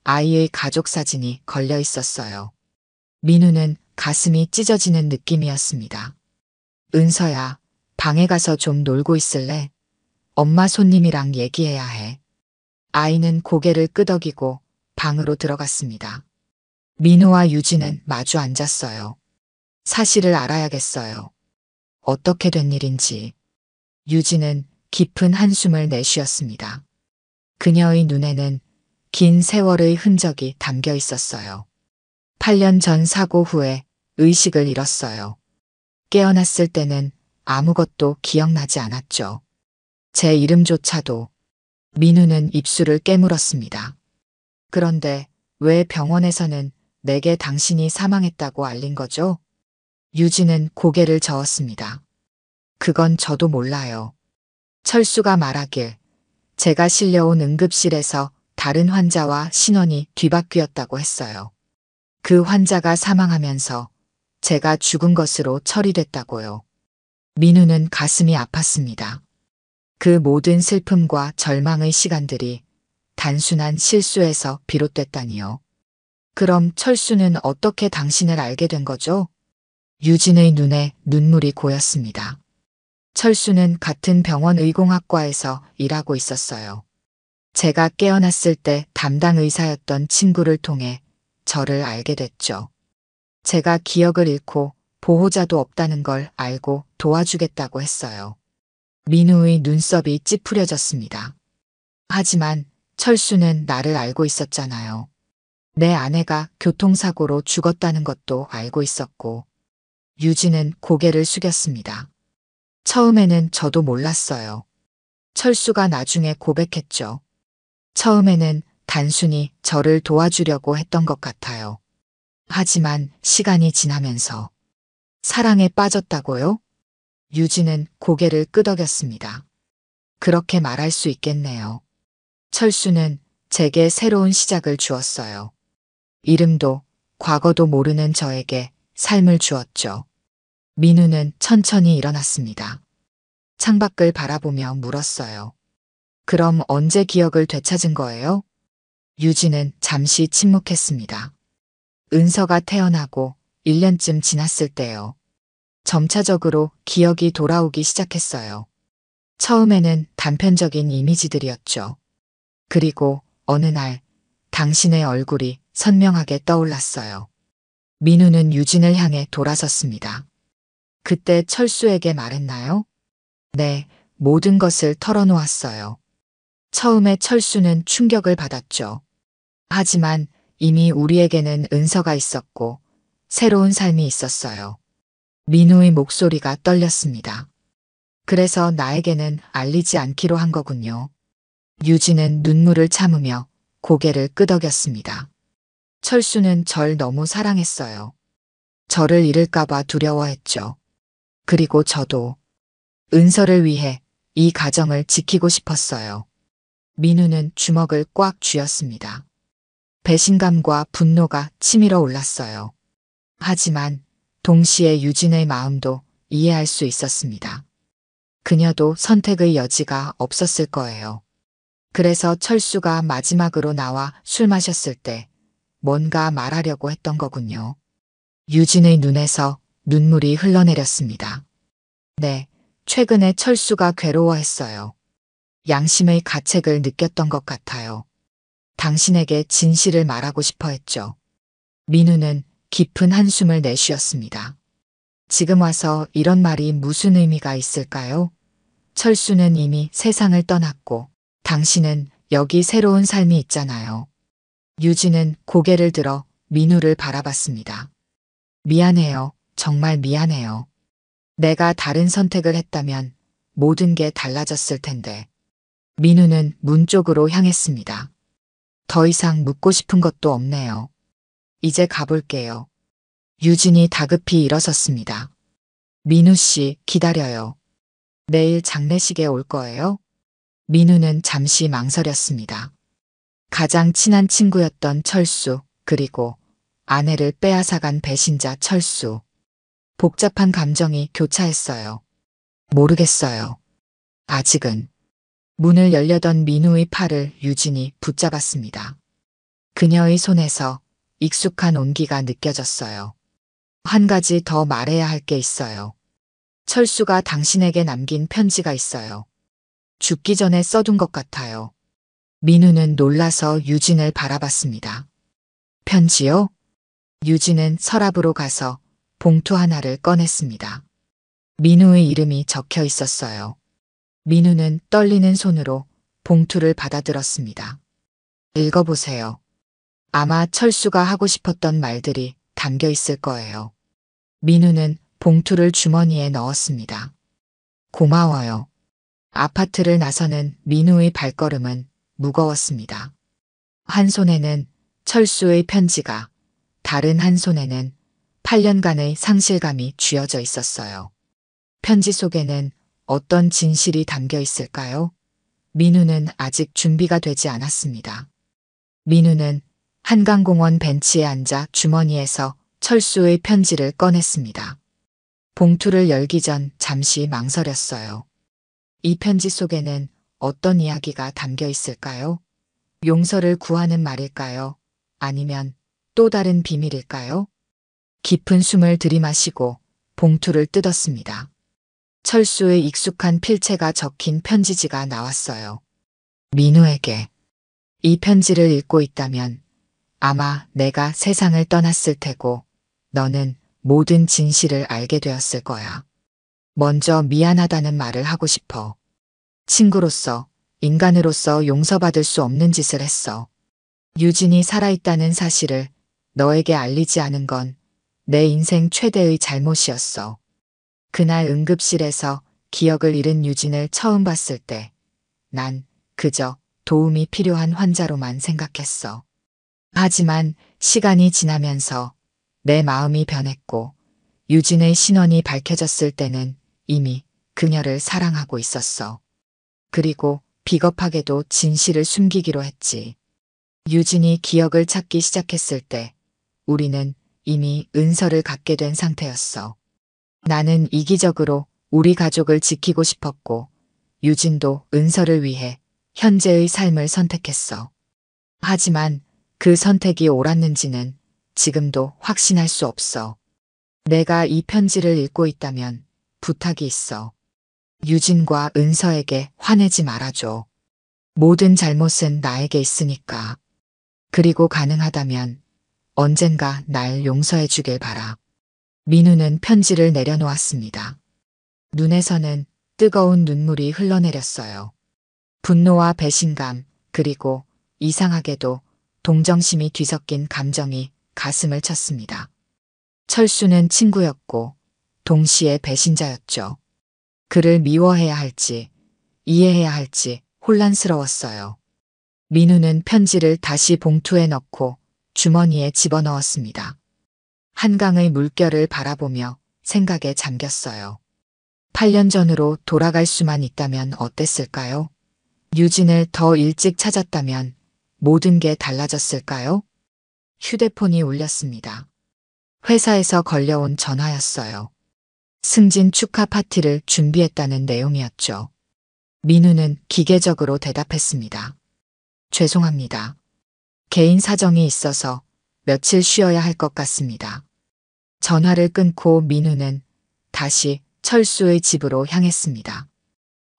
아이의 가족 사진이 걸려 있었어요. 민우는 가슴이 찢어지는 느낌이었습니다. 은서야, 방에 가서 좀 놀고 있을래? 엄마 손님이랑 얘기해야 해. 아이는 고개를 끄덕이고 방으로 들어갔습니다. 민우와 유진은 마주 앉았어요. 사실을 알아야겠어요. 어떻게 된 일인지. 유진은 깊은 한숨을 내쉬었습니다. 그녀의 눈에는 긴 세월의 흔적이 담겨 있었어요. 8년 전 사고 후에 의식을 잃었어요. 깨어났을 때는 아무것도 기억나지 않았죠. 제 이름조차도. 민우는 입술을 깨물었습니다. 그런데 왜 병원에서는 내게 당신이 사망했다고 알린 거죠? 유진은 고개를 저었습니다. 그건 저도 몰라요. 철수가 말하길 제가 실려온 응급실에서 다른 환자와 신원이 뒤바뀌었다고 했어요. 그 환자가 사망하면서 제가 죽은 것으로 처리됐다고요. 민우는 가슴이 아팠습니다. 그 모든 슬픔과 절망의 시간들이 단순한 실수에서 비롯됐다니요. 그럼 철수는 어떻게 당신을 알게 된 거죠? 유진의 눈에 눈물이 고였습니다. 철수는 같은 병원 의공학과에서 일하고 있었어요. 제가 깨어났을 때 담당 의사였던 친구를 통해 저를 알게 됐죠. 제가 기억을 잃고 보호자도 없다는 걸 알고 도와주겠다고 했어요. 민우의 눈썹이 찌푸려졌습니다. 하지만 철수는 나를 알고 있었잖아요. 내 아내가 교통사고로 죽었다는 것도 알고 있었고, 유진은 고개를 숙였습니다. 처음에는 저도 몰랐어요. 철수가 나중에 고백했죠. 처음에는 단순히 저를 도와주려고 했던 것 같아요. 하지만 시간이 지나면서 사랑에 빠졌다고요? 유진은 고개를 끄덕였습니다. 그렇게 말할 수 있겠네요. 철수는 제게 새로운 시작을 주었어요. 이름도 과거도 모르는 저에게 삶을 주었죠. 민우는 천천히 일어났습니다. 창밖을 바라보며 물었어요. 그럼 언제 기억을 되찾은 거예요? 유진은 잠시 침묵했습니다. 은서가 태어나고 1년쯤 지났을 때요. 점차적으로 기억이 돌아오기 시작했어요. 처음에는 단편적인 이미지들이었죠. 그리고 어느 날 당신의 얼굴이 선명하게 떠올랐어요. 민우는 유진을 향해 돌아섰습니다. 그때 철수에게 말했나요? 네, 모든 것을 털어놓았어요. 처음에 철수는 충격을 받았죠. 하지만 이미 우리에게는 은서가 있었고 새로운 삶이 있었어요. 민우의 목소리가 떨렸습니다. 그래서 나에게는 알리지 않기로 한 거군요. 유진은 눈물을 참으며 고개를 끄덕였습니다. 철수는 절 너무 사랑했어요. 저를 잃을까봐 두려워했죠. 그리고 저도 은서를 위해 이 가정을 지키고 싶었어요. 민우는 주먹을 꽉 쥐었습니다. 배신감과 분노가 치밀어 올랐어요. 하지만 동시에 유진의 마음도 이해할 수 있었습니다. 그녀도 선택의 여지가 없었을 거예요. 그래서 철수가 마지막으로 나와 술 마셨을 때 뭔가 말하려고 했던 거군요. 유진의 눈에서 눈물이 흘러내렸습니다. 네, 최근에 철수가 괴로워했어요. 양심의 가책을 느꼈던 것 같아요. 당신에게 진실을 말하고 싶어 했죠. 민우는 깊은 한숨을 내쉬었습니다. 지금 와서 이런 말이 무슨 의미가 있을까요? 철수는 이미 세상을 떠났고 당신은 여기 새로운 삶이 있잖아요. 유진은 고개를 들어 민우를 바라봤습니다. 미안해요. 정말 미안해요. 내가 다른 선택을 했다면 모든 게 달라졌을 텐데. 민우는 문 쪽으로 향했습니다. 더 이상 묻고 싶은 것도 없네요. 이제 가볼게요. 유진이 다급히 일어섰습니다. 민우 씨, 기다려요. 내일 장례식에 올 거예요? 민우는 잠시 망설였습니다. 가장 친한 친구였던 철수, 그리고 아내를 빼앗아간 배신자 철수. 복잡한 감정이 교차했어요. 모르겠어요. 아직은. 문을 열려던 민우의 팔을 유진이 붙잡았습니다. 그녀의 손에서 익숙한 온기가 느껴졌어요. 한 가지 더 말해야 할 게 있어요. 철수가 당신에게 남긴 편지가 있어요. 죽기 전에 써둔 것 같아요. 민우는 놀라서 유진을 바라봤습니다. 편지요? 유진은 서랍으로 가서 봉투 하나를 꺼냈습니다. 민우의 이름이 적혀 있었어요. 민우는 떨리는 손으로 봉투를 받아들었습니다. 읽어보세요. 아마 철수가 하고 싶었던 말들이 담겨 있을 거예요. 민우는 봉투를 주머니에 넣었습니다. 고마워요. 아파트를 나서는 민우의 발걸음은 무거웠습니다. 한 손에는 철수의 편지가, 다른 한 손에는 8년간의 상실감이 쥐어져 있었어요. 편지 속에는 어떤 진실이 담겨 있을까요? 민우는 아직 준비가 되지 않았습니다. 민우는 한강공원 벤치에 앉아 주머니에서 철수의 편지를 꺼냈습니다. 봉투를 열기 전 잠시 망설였어요. 이 편지 속에는 어떤 이야기가 담겨 있을까요? 용서를 구하는 말일까요? 아니면 또 다른 비밀일까요? 깊은 숨을 들이마시고 봉투를 뜯었습니다. 철수의 익숙한 필체가 적힌 편지지가 나왔어요. 민우에게. 이 편지를 읽고 있다면 아마 내가 세상을 떠났을 테고 너는 모든 진실을 알게 되었을 거야. 먼저 미안하다는 말을 하고 싶어. 친구로서, 인간으로서 용서받을 수 없는 짓을 했어. 유진이 살아있다는 사실을 너에게 알리지 않은 건 내 인생 최대의 잘못이었어. 그날 응급실에서 기억을 잃은 유진을 처음 봤을 때 난 그저 도움이 필요한 환자로만 생각했어. 하지만 시간이 지나면서 내 마음이 변했고 유진의 신원이 밝혀졌을 때는 이미 그녀를 사랑하고 있었어. 그리고 비겁하게도 진실을 숨기기로 했지. 유진이 기억을 찾기 시작했을 때 우리는 이미 은서를 갖게 된 상태였어. 나는 이기적으로 우리 가족을 지키고 싶었고 유진도 은서를 위해 현재의 삶을 선택했어. 하지만 그 선택이 옳았는지는 지금도 확신할 수 없어. 내가 이 편지를 읽고 있다면 부탁이 있어. 유진과 은서에게 화내지 말아줘. 모든 잘못은 나에게 있으니까. 그리고 가능하다면 언젠가 날 용서해 주길 바라. 민우는 편지를 내려놓았습니다. 눈에서는 뜨거운 눈물이 흘러내렸어요. 분노와 배신감, 그리고 이상하게도 동정심이 뒤섞인 감정이 가슴을 쳤습니다. 철수는 친구였고 동시에 배신자였죠. 그를 미워해야 할지 이해해야 할지 혼란스러웠어요. 민우는 편지를 다시 봉투에 넣고 주머니에 집어넣었습니다. 한강의 물결을 바라보며 생각에 잠겼어요. 8년 전으로 돌아갈 수만 있다면 어땠을까요? 유진을 더 일찍 찾았다면 모든 게 달라졌을까요? 휴대폰이 울렸습니다. 회사에서 걸려온 전화였어요. 승진 축하 파티를 준비했다는 내용이었죠. 민우는 기계적으로 대답했습니다. 죄송합니다. 개인 사정이 있어서 며칠 쉬어야 할 것 같습니다. 전화를 끊고 민우는 다시 철수의 집으로 향했습니다.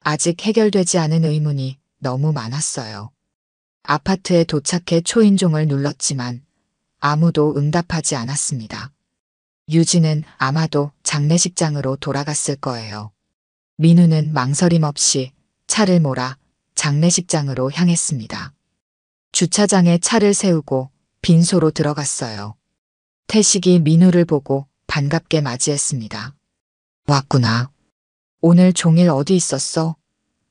아직 해결되지 않은 의문이 너무 많았어요. 아파트에 도착해 초인종을 눌렀지만 아무도 응답하지 않았습니다. 유진은 아마도 장례식장으로 돌아갔을 거예요. 민우는 망설임 없이 차를 몰아 장례식장으로 향했습니다. 주차장에 차를 세우고 빈소로 들어갔어요. 태식이 민우를 보고 반갑게 맞이했습니다. 왔구나. 오늘 종일 어디 있었어?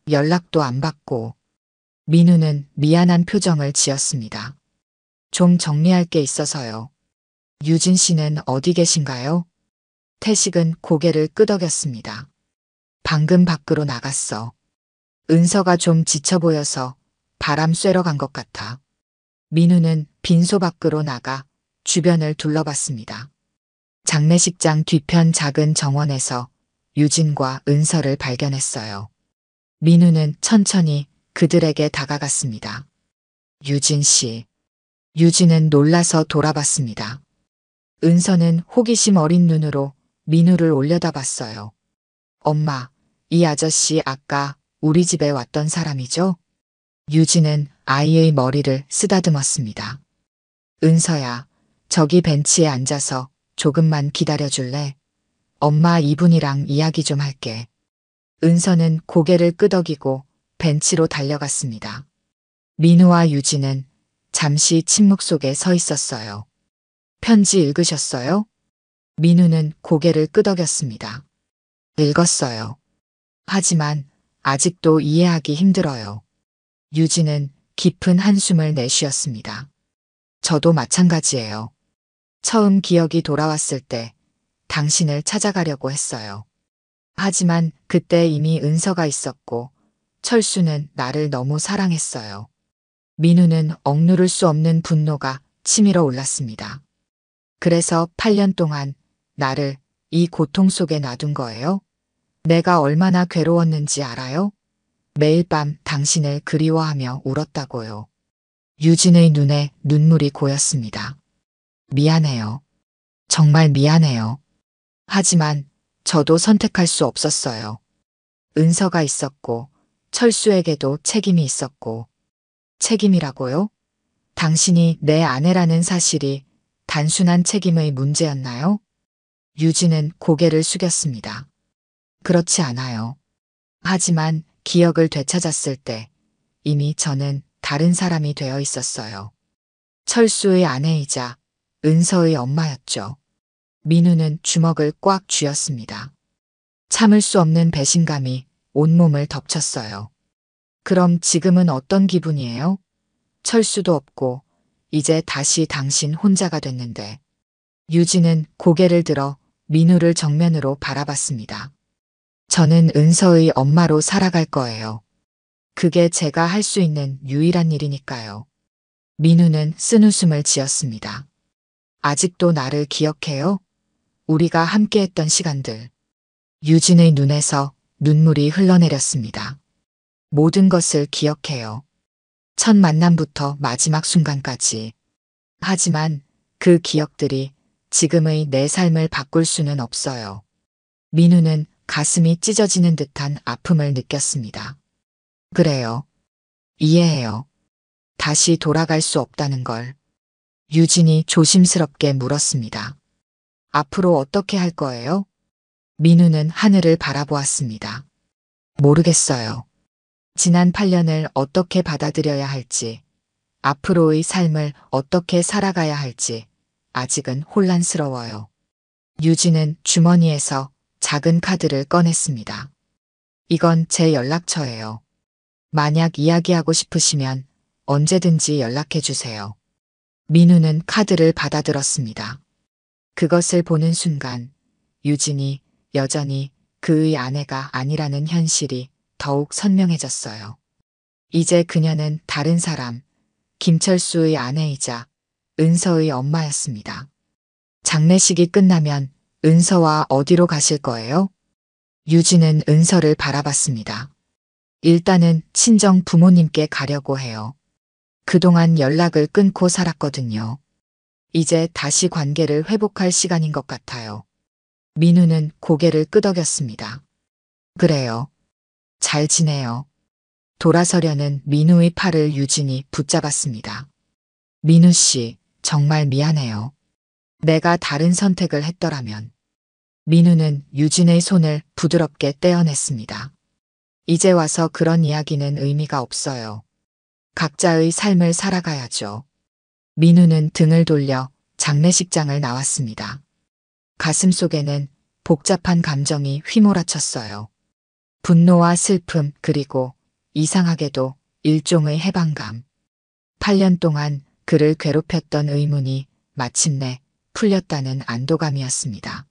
연락도 안 받고. 민우는 미안한 표정을 지었습니다. 좀 정리할 게 있어서요. 유진 씨는 어디 계신가요? 태식은 고개를 끄덕였습니다. 방금 밖으로 나갔어. 은서가 좀 지쳐 보여서 바람 쐬러 간 것 같아. 민우는 빈소 밖으로 나가 주변을 둘러봤습니다. 장례식장 뒤편 작은 정원에서 유진과 은서를 발견했어요. 민우는 천천히 그들에게 다가갔습니다. 유진 씨. 유진은 놀라서 돌아봤습니다. 은서는 호기심 어린 눈으로 민우를 올려다봤어요. 엄마, 이 아저씨 아까 우리 집에 왔던 사람이죠? 유진은 아이의 머리를 쓰다듬었습니다. 은서야, 저기 벤치에 앉아서 조금만 기다려줄래? 엄마 이분이랑 이야기 좀 할게. 은서는 고개를 끄덕이고 벤치로 달려갔습니다. 민우와 유진은 잠시 침묵 속에 서 있었어요. 편지 읽으셨어요? 민우는 고개를 끄덕였습니다. 읽었어요. 하지만 아직도 이해하기 힘들어요. 유진은 깊은 한숨을 내쉬었습니다. 저도 마찬가지예요. 처음 기억이 돌아왔을 때 당신을 찾아가려고 했어요. 하지만 그때 이미 은서가 있었고 철수는 나를 너무 사랑했어요. 민우는 억누를 수 없는 분노가 치밀어 올랐습니다. 그래서 8년 동안 나를 이 고통 속에 놔둔 거예요? 내가 얼마나 괴로웠는지 알아요? 매일 밤 당신을 그리워하며 울었다고요. 유진의 눈에 눈물이 고였습니다. 미안해요. 정말 미안해요. 하지만 저도 선택할 수 없었어요. 은서가 있었고 철수에게도 책임이 있었고. 책임이라고요? 당신이 내 아내라는 사실이 단순한 책임의 문제였나요? 유진은 고개를 숙였습니다. 그렇지 않아요. 하지만 기억을 되찾았을 때 이미 저는 다른 사람이 되어 있었어요. 철수의 아내이자 은서의 엄마였죠. 민우는 주먹을 꽉 쥐었습니다. 참을 수 없는 배신감이 온몸을 덮쳤어요. 그럼 지금은 어떤 기분이에요? 철수도 없고 이제 다시 당신 혼자가 됐는데. 유진은 고개를 들어 민우를 정면으로 바라봤습니다. 저는 은서의 엄마로 살아갈 거예요. 그게 제가 할 수 있는 유일한 일이니까요. 민우는 쓴웃음을 지었습니다. 아직도 나를 기억해요? 우리가 함께했던 시간들. 유진의 눈에서 눈물이 흘러내렸습니다. 모든 것을 기억해요. 첫 만남부터 마지막 순간까지. 하지만 그 기억들이 지금의 내 삶을 바꿀 수는 없어요. 민우는 가슴이 찢어지는 듯한 아픔을 느꼈습니다. 그래요. 이해해요. 다시 돌아갈 수 없다는 걸. 유진이 조심스럽게 물었습니다. 앞으로 어떻게 할 거예요? 민우는 하늘을 바라보았습니다. 모르겠어요. 지난 8년을 어떻게 받아들여야 할지, 앞으로의 삶을 어떻게 살아가야 할지 아직은 혼란스러워요. 유진은 주머니에서 작은 카드를 꺼냈습니다. 이건 제 연락처예요. 만약 이야기하고 싶으시면 언제든지 연락해 주세요. 민우는 카드를 받아들었습니다. 그것을 보는 순간 유진이 여전히 그의 아내가 아니라는 현실이 더욱 선명해졌어요. 이제 그녀는 다른 사람, 김철수의 아내이자 은서의 엄마였습니다. 장례식이 끝나면 은서와 어디로 가실 거예요? 유진은 은서를 바라봤습니다. 일단은 친정 부모님께 가려고 해요. 그동안 연락을 끊고 살았거든요. 이제 다시 관계를 회복할 시간인 것 같아요. 민우는 고개를 끄덕였습니다. 그래요. 잘 지내요. 돌아서려는 민우의 팔을 유진이 붙잡았습니다. 민우 씨, 정말 미안해요. 내가 다른 선택을 했더라면. 민우는 유진의 손을 부드럽게 떼어냈습니다. 이제 와서 그런 이야기는 의미가 없어요. 각자의 삶을 살아가야죠. 민우는 등을 돌려 장례식장을 나왔습니다. 가슴 속에는 복잡한 감정이 휘몰아쳤어요. 분노와 슬픔 그리고 이상하게도 일종의 해방감. 8년 동안 그를 괴롭혔던 의문이 마침내 풀렸다는 안도감이었습니다.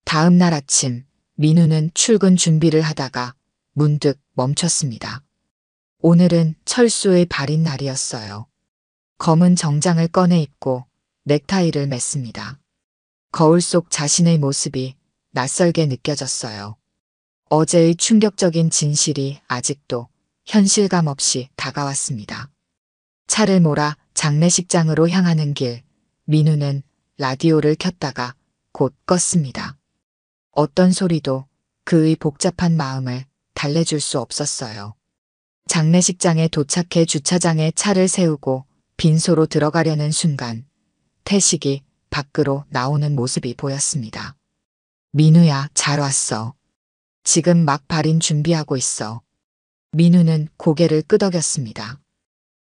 다음 날 아침 민우는 출근 준비를 하다가 문득 멈췄습니다. 오늘은 철수의 발인 날이었어요. 검은 정장을 꺼내 입고 넥타이를 맸습니다. 거울 속 자신의 모습이 낯설게 느껴졌어요. 어제의 충격적인 진실이 아직도 현실감 없이 다가왔습니다. 차를 몰아 장례식장으로 향하는 길, 민우는 라디오를 켰다가 곧 껐습니다. 어떤 소리도 그의 복잡한 마음을 달래줄 수 없었어요. 장례식장에 도착해 주차장에 차를 세우고 빈소로 들어가려는 순간 태식이 밖으로 나오는 모습이 보였습니다. 민우야, 잘 왔어. 지금 막 발인 준비하고 있어. 민우는 고개를 끄덕였습니다.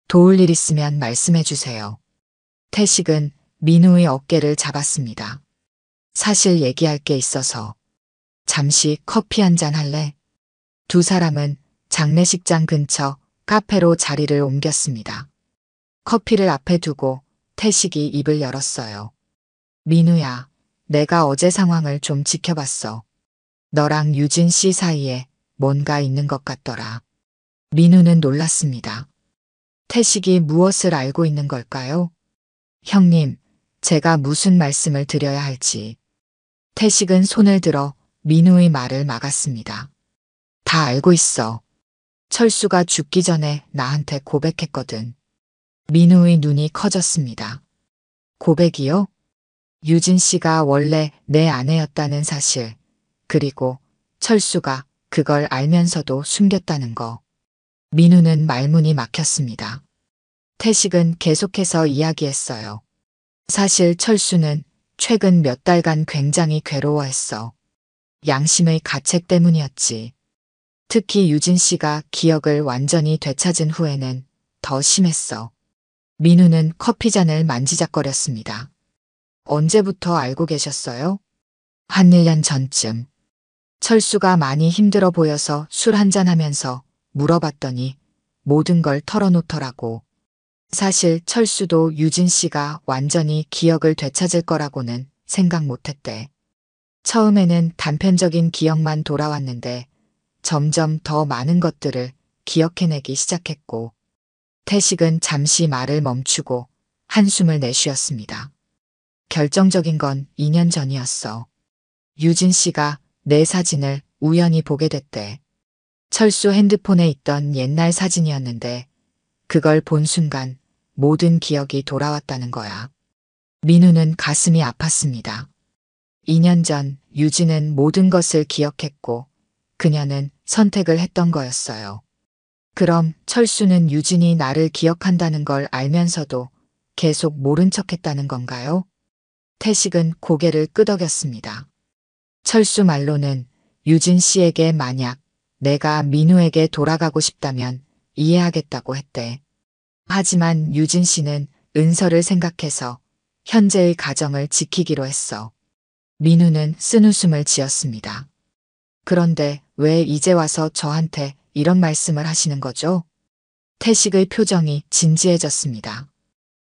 도울 일 있으면 말씀해 주세요. 태식은 민우의 어깨를 잡았습니다. 사실 얘기할 게 있어서. 잠시 커피 한잔 할래? 두 사람은 장례식장 근처 카페로 자리를 옮겼습니다. 커피를 앞에 두고 태식이 입을 열었어요. 민우야, 내가 어제 상황을 좀 지켜봤어. 너랑 유진 씨 사이에 뭔가 있는 것 같더라. 민우는 놀랐습니다. 태식이 무엇을 알고 있는 걸까요? 형님, 제가 무슨 말씀을 드려야 할지. 태식은 손을 들어 민우의 말을 막았습니다. 다 알고 있어. 철수가 죽기 전에 나한테 고백했거든. 민우의 눈이 커졌습니다. 고백이요? 유진 씨가 원래 내 아내였다는 사실, 그리고 철수가 그걸 알면서도 숨겼다는 거. 민우는 말문이 막혔습니다. 태식은 계속해서 이야기했어요. 사실 철수는 최근 몇 달간 굉장히 괴로워했어. 양심의 가책 때문이었지. 특히 유진 씨가 기억을 완전히 되찾은 후에는 더 심했어. 민우는 커피잔을 만지작거렸습니다. 언제부터 알고 계셨어요? 한 1년 전쯤. 철수가 많이 힘들어 보여서 술 한잔 하면서 물어봤더니 모든 걸 털어놓더라고. 사실 철수도 유진 씨가 완전히 기억을 되찾을 거라고는 생각 못했대. 처음에는 단편적인 기억만 돌아왔는데 점점 더 많은 것들을 기억해내기 시작했고, 태식은 잠시 말을 멈추고 한숨을 내쉬었습니다. 결정적인 건 2년 전이었어. 유진 씨가 내 사진을 우연히 보게 됐대. 철수 핸드폰에 있던 옛날 사진이었는데 그걸 본 순간 모든 기억이 돌아왔다는 거야. 민우는 가슴이 아팠습니다. 2년 전 유진은 모든 것을 기억했고 그녀는 선택을 했던 거였어요. 그럼 철수는 유진이 나를 기억한다는 걸 알면서도 계속 모른 척했다는 건가요? 태식은 고개를 끄덕였습니다. 철수 말로는 유진 씨에게 만약 내가 민우에게 돌아가고 싶다면 이해하겠다고 했대. 하지만 유진 씨는 은서를 생각해서 현재의 가정을 지키기로 했어. 민우는 쓴웃음을 지었습니다. 그런데 왜 이제 와서 저한테 이런 말씀을 하시는 거죠? 태식의 표정이 진지해졌습니다.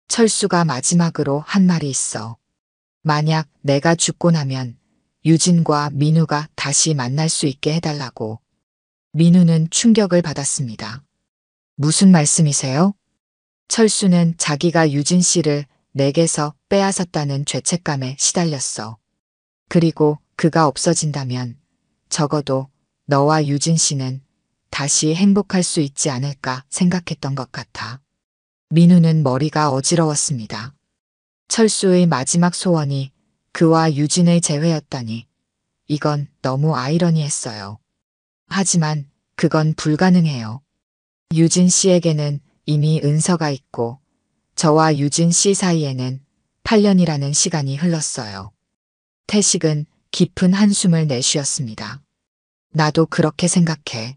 철수가 마지막으로 한 말이 있어. 만약 내가 죽고 나면 유진과 민우가 다시 만날 수 있게 해달라고. 민우는 충격을 받았습니다. 무슨 말씀이세요? 철수는 자기가 유진 씨를 내게서 빼앗았다는 죄책감에 시달렸어. 그리고 그가 없어진다면 적어도 너와 유진 씨는 다시 행복할 수 있지 않을까 생각했던 것 같아. 민우는 머리가 어지러웠습니다. 철수의 마지막 소원이 그와 유진의 재회였다니 이건 너무 아이러니했어요. 하지만 그건 불가능해요. 유진 씨에게는 이미 은서가 있고 저와 유진 씨 사이에는 8년이라는 시간이 흘렀어요. 태식은 깊은 한숨을 내쉬었습니다. 나도 그렇게 생각해.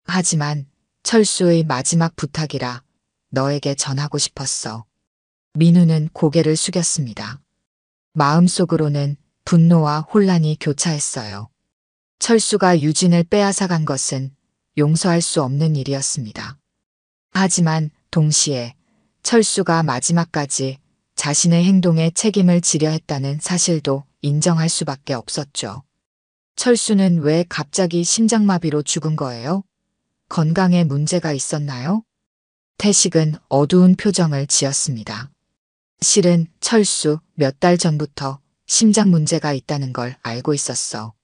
하지만 철수의 마지막 부탁이라 너에게 전하고 싶었어. 민우는 고개를 숙였습니다. 마음속으로는 분노와 혼란이 교차했어요. 철수가 유진을 빼앗아간 것은 용서할 수 없는 일이었습니다. 하지만 동시에 철수가 마지막까지 자신의 행동에 책임을 지려 했다는 사실도 인정할 수밖에 없었죠. 철수는 왜 갑자기 심장마비로 죽은 거예요? 건강에 문제가 있었나요? 태식은 어두운 표정을 지었습니다. 실은 철수 몇 달 전부터 심장 문제가 있다는 걸 알고 있었어.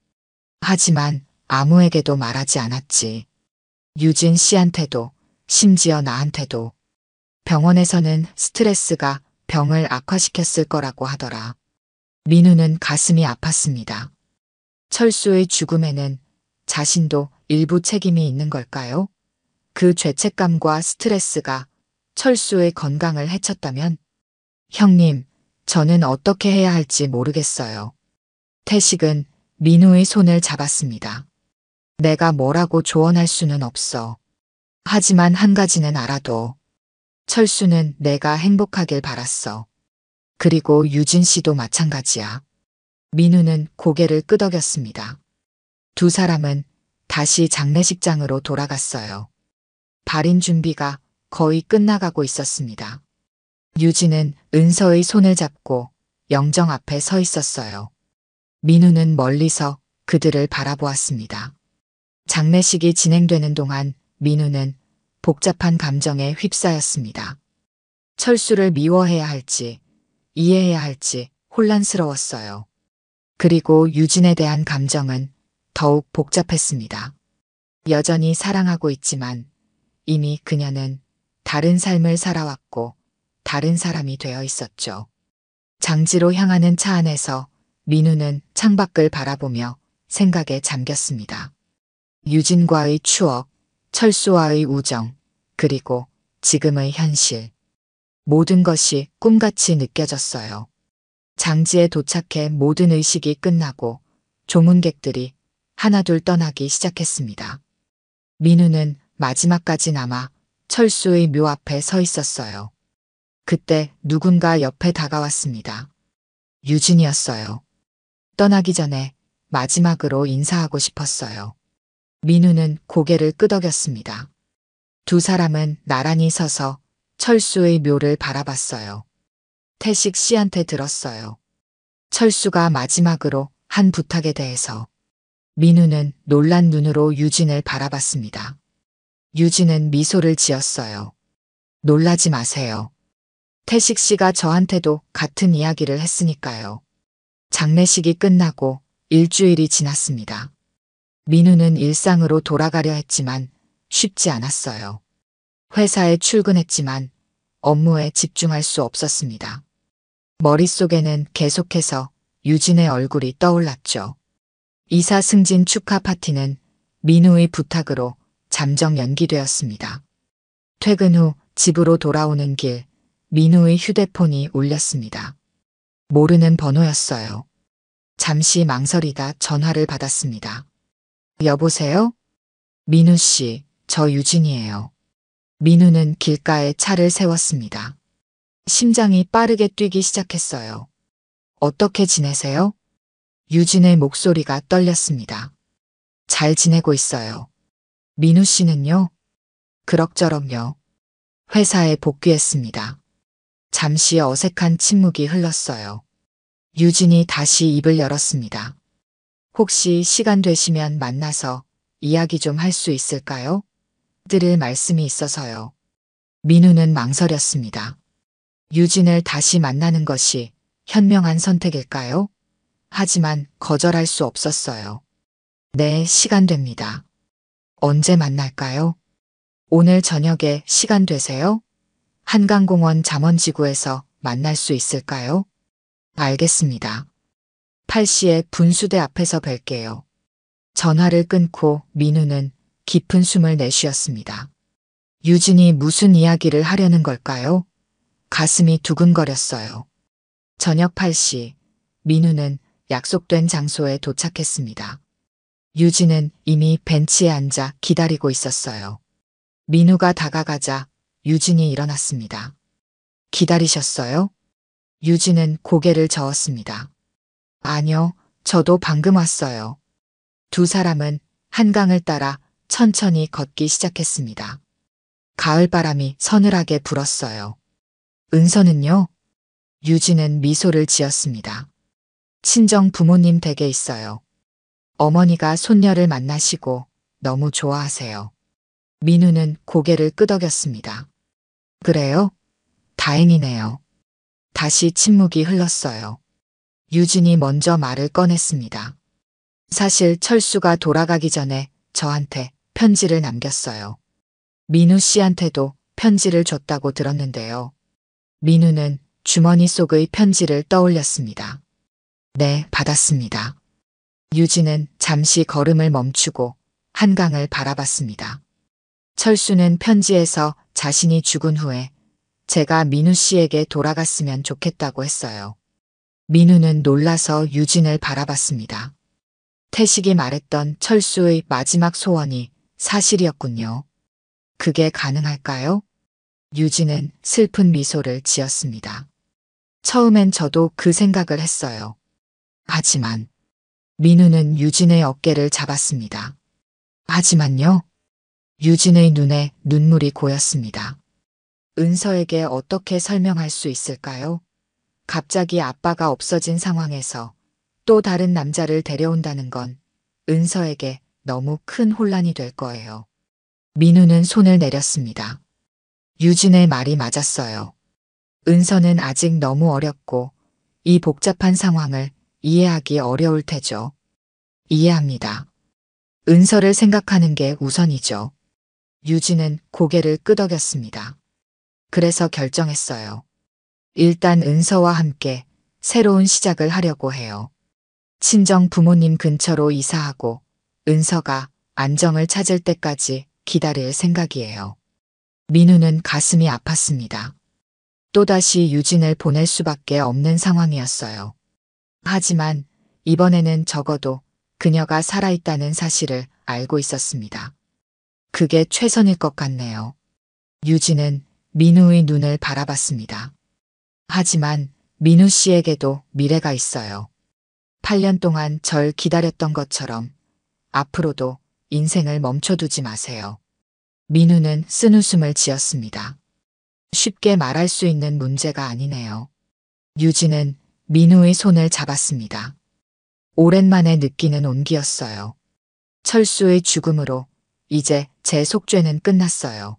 하지만 아무에게도 말하지 않았지. 유진 씨한테도 심지어 나한테도. 병원에서는 스트레스가 병을 악화시켰을 거라고 하더라. 민우는 가슴이 아팠습니다. 철수의 죽음에는 자신도 일부 책임이 있는 걸까요? 그 죄책감과 스트레스가 철수의 건강을 해쳤다면? 형님, 저는 어떻게 해야 할지 모르겠어요. 태식은 민우의 손을 잡았습니다. 내가 뭐라고 조언할 수는 없어. 하지만 한 가지는 알아둬. 철수는 내가 행복하길 바랐어. 그리고 유진 씨도 마찬가지야. 민우는 고개를 끄덕였습니다. 두 사람은 다시 장례식장으로 돌아갔어요. 발인 준비가 거의 끝나가고 있었습니다. 유진은 은서의 손을 잡고 영정 앞에 서 있었어요. 민우는 멀리서 그들을 바라보았습니다. 장례식이 진행되는 동안 민우는 복잡한 감정에 휩싸였습니다. 철수를 미워해야 할지, 이해해야 할지 혼란스러웠어요. 그리고 유진에 대한 감정은 더욱 복잡했습니다. 여전히 사랑하고 있지만 이미 그녀는 다른 삶을 살아왔고 다른 사람이 되어 있었죠. 장지로 향하는 차 안에서 민우는 창밖을 바라보며 생각에 잠겼습니다. 유진과의 추억, 철수와의 우정, 그리고 지금의 현실. 모든 것이 꿈같이 느껴졌어요. 장지에 도착해 모든 의식이 끝나고 조문객들이 하나둘 떠나기 시작했습니다. 민우는 마지막까지 남아 철수의 묘 앞에 서 있었어요. 그때 누군가 옆에 다가왔습니다. 유진이었어요. 떠나기 전에 마지막으로 인사하고 싶었어요. 민우는 고개를 끄덕였습니다. 두 사람은 나란히 서서 철수의 묘를 바라봤어요. 태식 씨한테 들었어요. 철수가 마지막으로 한 부탁에 대해서. 민우는 놀란 눈으로 유진을 바라봤습니다. 유진은 미소를 지었어요. 놀라지 마세요. 태식 씨가 저한테도 같은 이야기를 했으니까요. 장례식이 끝나고 일주일이 지났습니다. 민우는 일상으로 돌아가려 했지만 쉽지 않았어요. 회사에 출근했지만 업무에 집중할 수 없었습니다. 머릿속에는 계속해서 유진의 얼굴이 떠올랐죠. 이사 승진 축하 파티는 민우의 부탁으로 잠정 연기되었습니다. 퇴근 후 집으로 돌아오는 길 민우의 휴대폰이 울렸습니다. 모르는 번호였어요. 잠시 망설이다 전화를 받았습니다. 여보세요? 민우 씨, 저 유진이에요. 민우는 길가에 차를 세웠습니다. 심장이 빠르게 뛰기 시작했어요. 어떻게 지내세요? 유진의 목소리가 떨렸습니다. 잘 지내고 있어요. 민우 씨는요? 그럭저럭요. 회사에 복귀했습니다. 잠시 어색한 침묵이 흘렀어요. 유진이 다시 입을 열었습니다. 혹시 시간 되시면 만나서 이야기 좀 할 수 있을까요? 드릴 말씀이 있어서요. 민우는 망설였습니다. 유진을 다시 만나는 것이 현명한 선택일까요? 하지만 거절할 수 없었어요. 네, 시간 됩니다. 언제 만날까요? 오늘 저녁에 시간 되세요? 한강공원 잠원지구에서 만날 수 있을까요? 알겠습니다. 8시에 분수대 앞에서 뵐게요. 전화를 끊고 민우는 깊은 숨을 내쉬었습니다. 유진이 무슨 이야기를 하려는 걸까요? 가슴이 두근거렸어요. 저녁 8시, 민우는 약속된 장소에 도착했습니다. 유진은 이미 벤치에 앉아 기다리고 있었어요. 민우가 다가가자 유진이 일어났습니다. 기다리셨어요? 유진은 고개를 저었습니다. 아니요, 저도 방금 왔어요. 두 사람은 한강을 따라 천천히 걷기 시작했습니다. 가을바람이 서늘하게 불었어요. 은서는요? 유진은 미소를 지었습니다. 친정 부모님 댁에 있어요. 어머니가 손녀를 만나시고 너무 좋아하세요. 민우는 고개를 끄덕였습니다. 그래요? 다행이네요. 다시 침묵이 흘렀어요. 유진이 먼저 말을 꺼냈습니다. 사실 철수가 돌아가기 전에 저한테 편지를 남겼어요. 민우 씨한테도 편지를 줬다고 들었는데요. 민우는 주머니 속의 편지를 떠올렸습니다. 네, 받았습니다. 유진은 잠시 걸음을 멈추고 한강을 바라봤습니다. 철수는 편지에서 자신이 죽은 후에 제가 민우 씨에게 돌아갔으면 좋겠다고 했어요. 민우는 놀라서 유진을 바라봤습니다. 태식이 말했던 철수의 마지막 소원이 사실이었군요. 그게 가능할까요? 유진은 슬픈 미소를 지었습니다. 처음엔 저도 그 생각을 했어요. 하지만 민우는 유진의 어깨를 잡았습니다. 하지만요. 유진의 눈에 눈물이 고였습니다. 은서에게 어떻게 설명할 수 있을까요? 갑자기 아빠가 없어진 상황에서 또 다른 남자를 데려온다는 건 은서에게 너무 큰 혼란이 될 거예요. 민우는 손을 내렸습니다. 유진의 말이 맞았어요. 은서는 아직 너무 어렸고 이 복잡한 상황을 이해하기 어려울 테죠. 이해합니다. 은서를 생각하는 게 우선이죠. 유진은 고개를 끄덕였습니다. 그래서 결정했어요. 일단 은서와 함께 새로운 시작을 하려고 해요. 친정 부모님 근처로 이사하고 은서가 안정을 찾을 때까지 기다릴 생각이에요. 민우는 가슴이 아팠습니다. 또다시 유진을 보낼 수밖에 없는 상황이었어요. 하지만 이번에는 적어도 그녀가 살아있다는 사실을 알고 있었습니다. 그게 최선일 것 같네요. 유진은 민우의 눈을 바라봤습니다. 하지만 민우 씨에게도 미래가 있어요. 8년 동안 절 기다렸던 것처럼 앞으로도 인생을 멈춰두지 마세요. 민우는 쓴웃음을 지었습니다. 쉽게 말할 수 있는 문제가 아니네요. 유진은 민우의 손을 잡았습니다. 오랜만에 느끼는 온기였어요. 철수의 죽음으로 이제 제 속죄는 끝났어요.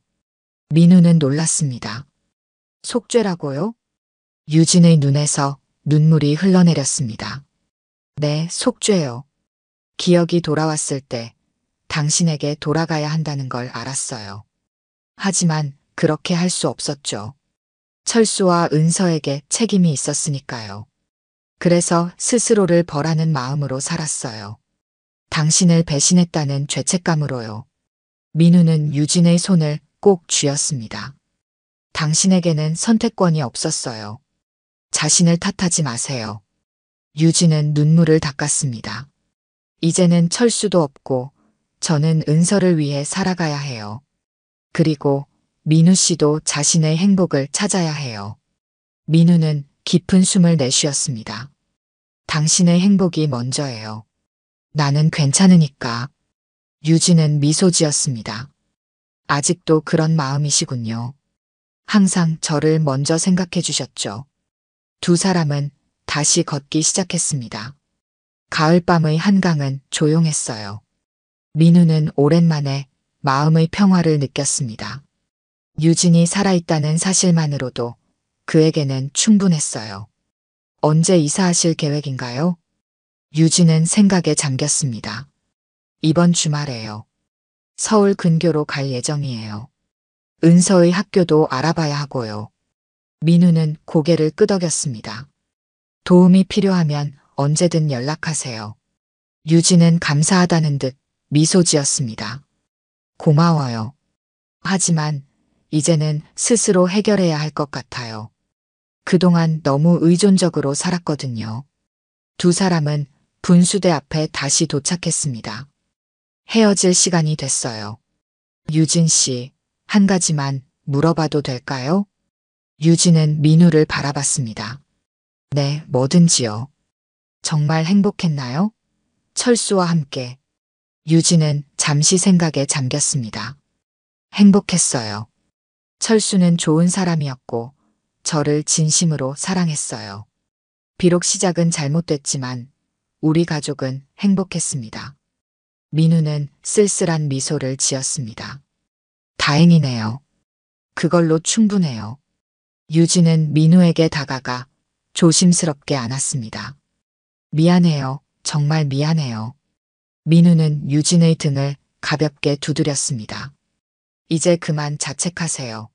민우는 놀랐습니다. 속죄라고요? 유진의 눈에서 눈물이 흘러내렸습니다. 네, 속죄요. 기억이 돌아왔을 때 당신에게 돌아가야 한다는 걸 알았어요. 하지만 그렇게 할 수 없었죠. 철수와 은서에게 책임이 있었으니까요. 그래서 스스로를 벌하는 마음으로 살았어요. 당신을 배신했다는 죄책감으로요. 민우는 유진의 손을 꼭 쥐었습니다. 당신에게는 선택권이 없었어요. 자신을 탓하지 마세요. 유진은 눈물을 닦았습니다. 이제는 철수도 없고 저는 은서를 위해 살아가야 해요. 그리고 민우 씨도 자신의 행복을 찾아야 해요. 민우는 깊은 숨을 내쉬었습니다. 당신의 행복이 먼저예요. 나는 괜찮으니까. 유진은 미소 지었습니다. 아직도 그런 마음이시군요. 항상 저를 먼저 생각해 주셨죠. 두 사람은 다시 걷기 시작했습니다. 가을밤의 한강은 조용했어요. 민우는 오랜만에 마음의 평화를 느꼈습니다. 유진이 살아있다는 사실만으로도 그에게는 충분했어요. 언제 이사하실 계획인가요? 유진은 생각에 잠겼습니다. 이번 주말에요. 서울 근교로 갈 예정이에요. 은서의 학교도 알아봐야 하고요. 민우는 고개를 끄덕였습니다. 도움이 필요하면 언제든 연락하세요. 유진은 감사하다는 듯 미소 지었습니다. 고마워요. 하지만 이제는 스스로 해결해야 할 것 같아요. 그동안 너무 의존적으로 살았거든요. 두 사람은 분수대 앞에 다시 도착했습니다. 헤어질 시간이 됐어요. 유진 씨, 한 가지만 물어봐도 될까요? 유진은 민우를 바라봤습니다. 네, 뭐든지요. 정말 행복했나요? 철수와 함께. 유진은 잠시 생각에 잠겼습니다. 행복했어요. 철수는 좋은 사람이었고 저를 진심으로 사랑했어요. 비록 시작은 잘못됐지만 우리 가족은 행복했습니다. 민우는 쓸쓸한 미소를 지었습니다. 다행이네요. 그걸로 충분해요. 유진은 민우에게 다가가 조심스럽게 안았습니다. 미안해요. 정말 미안해요. 민우는 유진의 등을 가볍게 두드렸습니다. 이제 그만 자책하세요.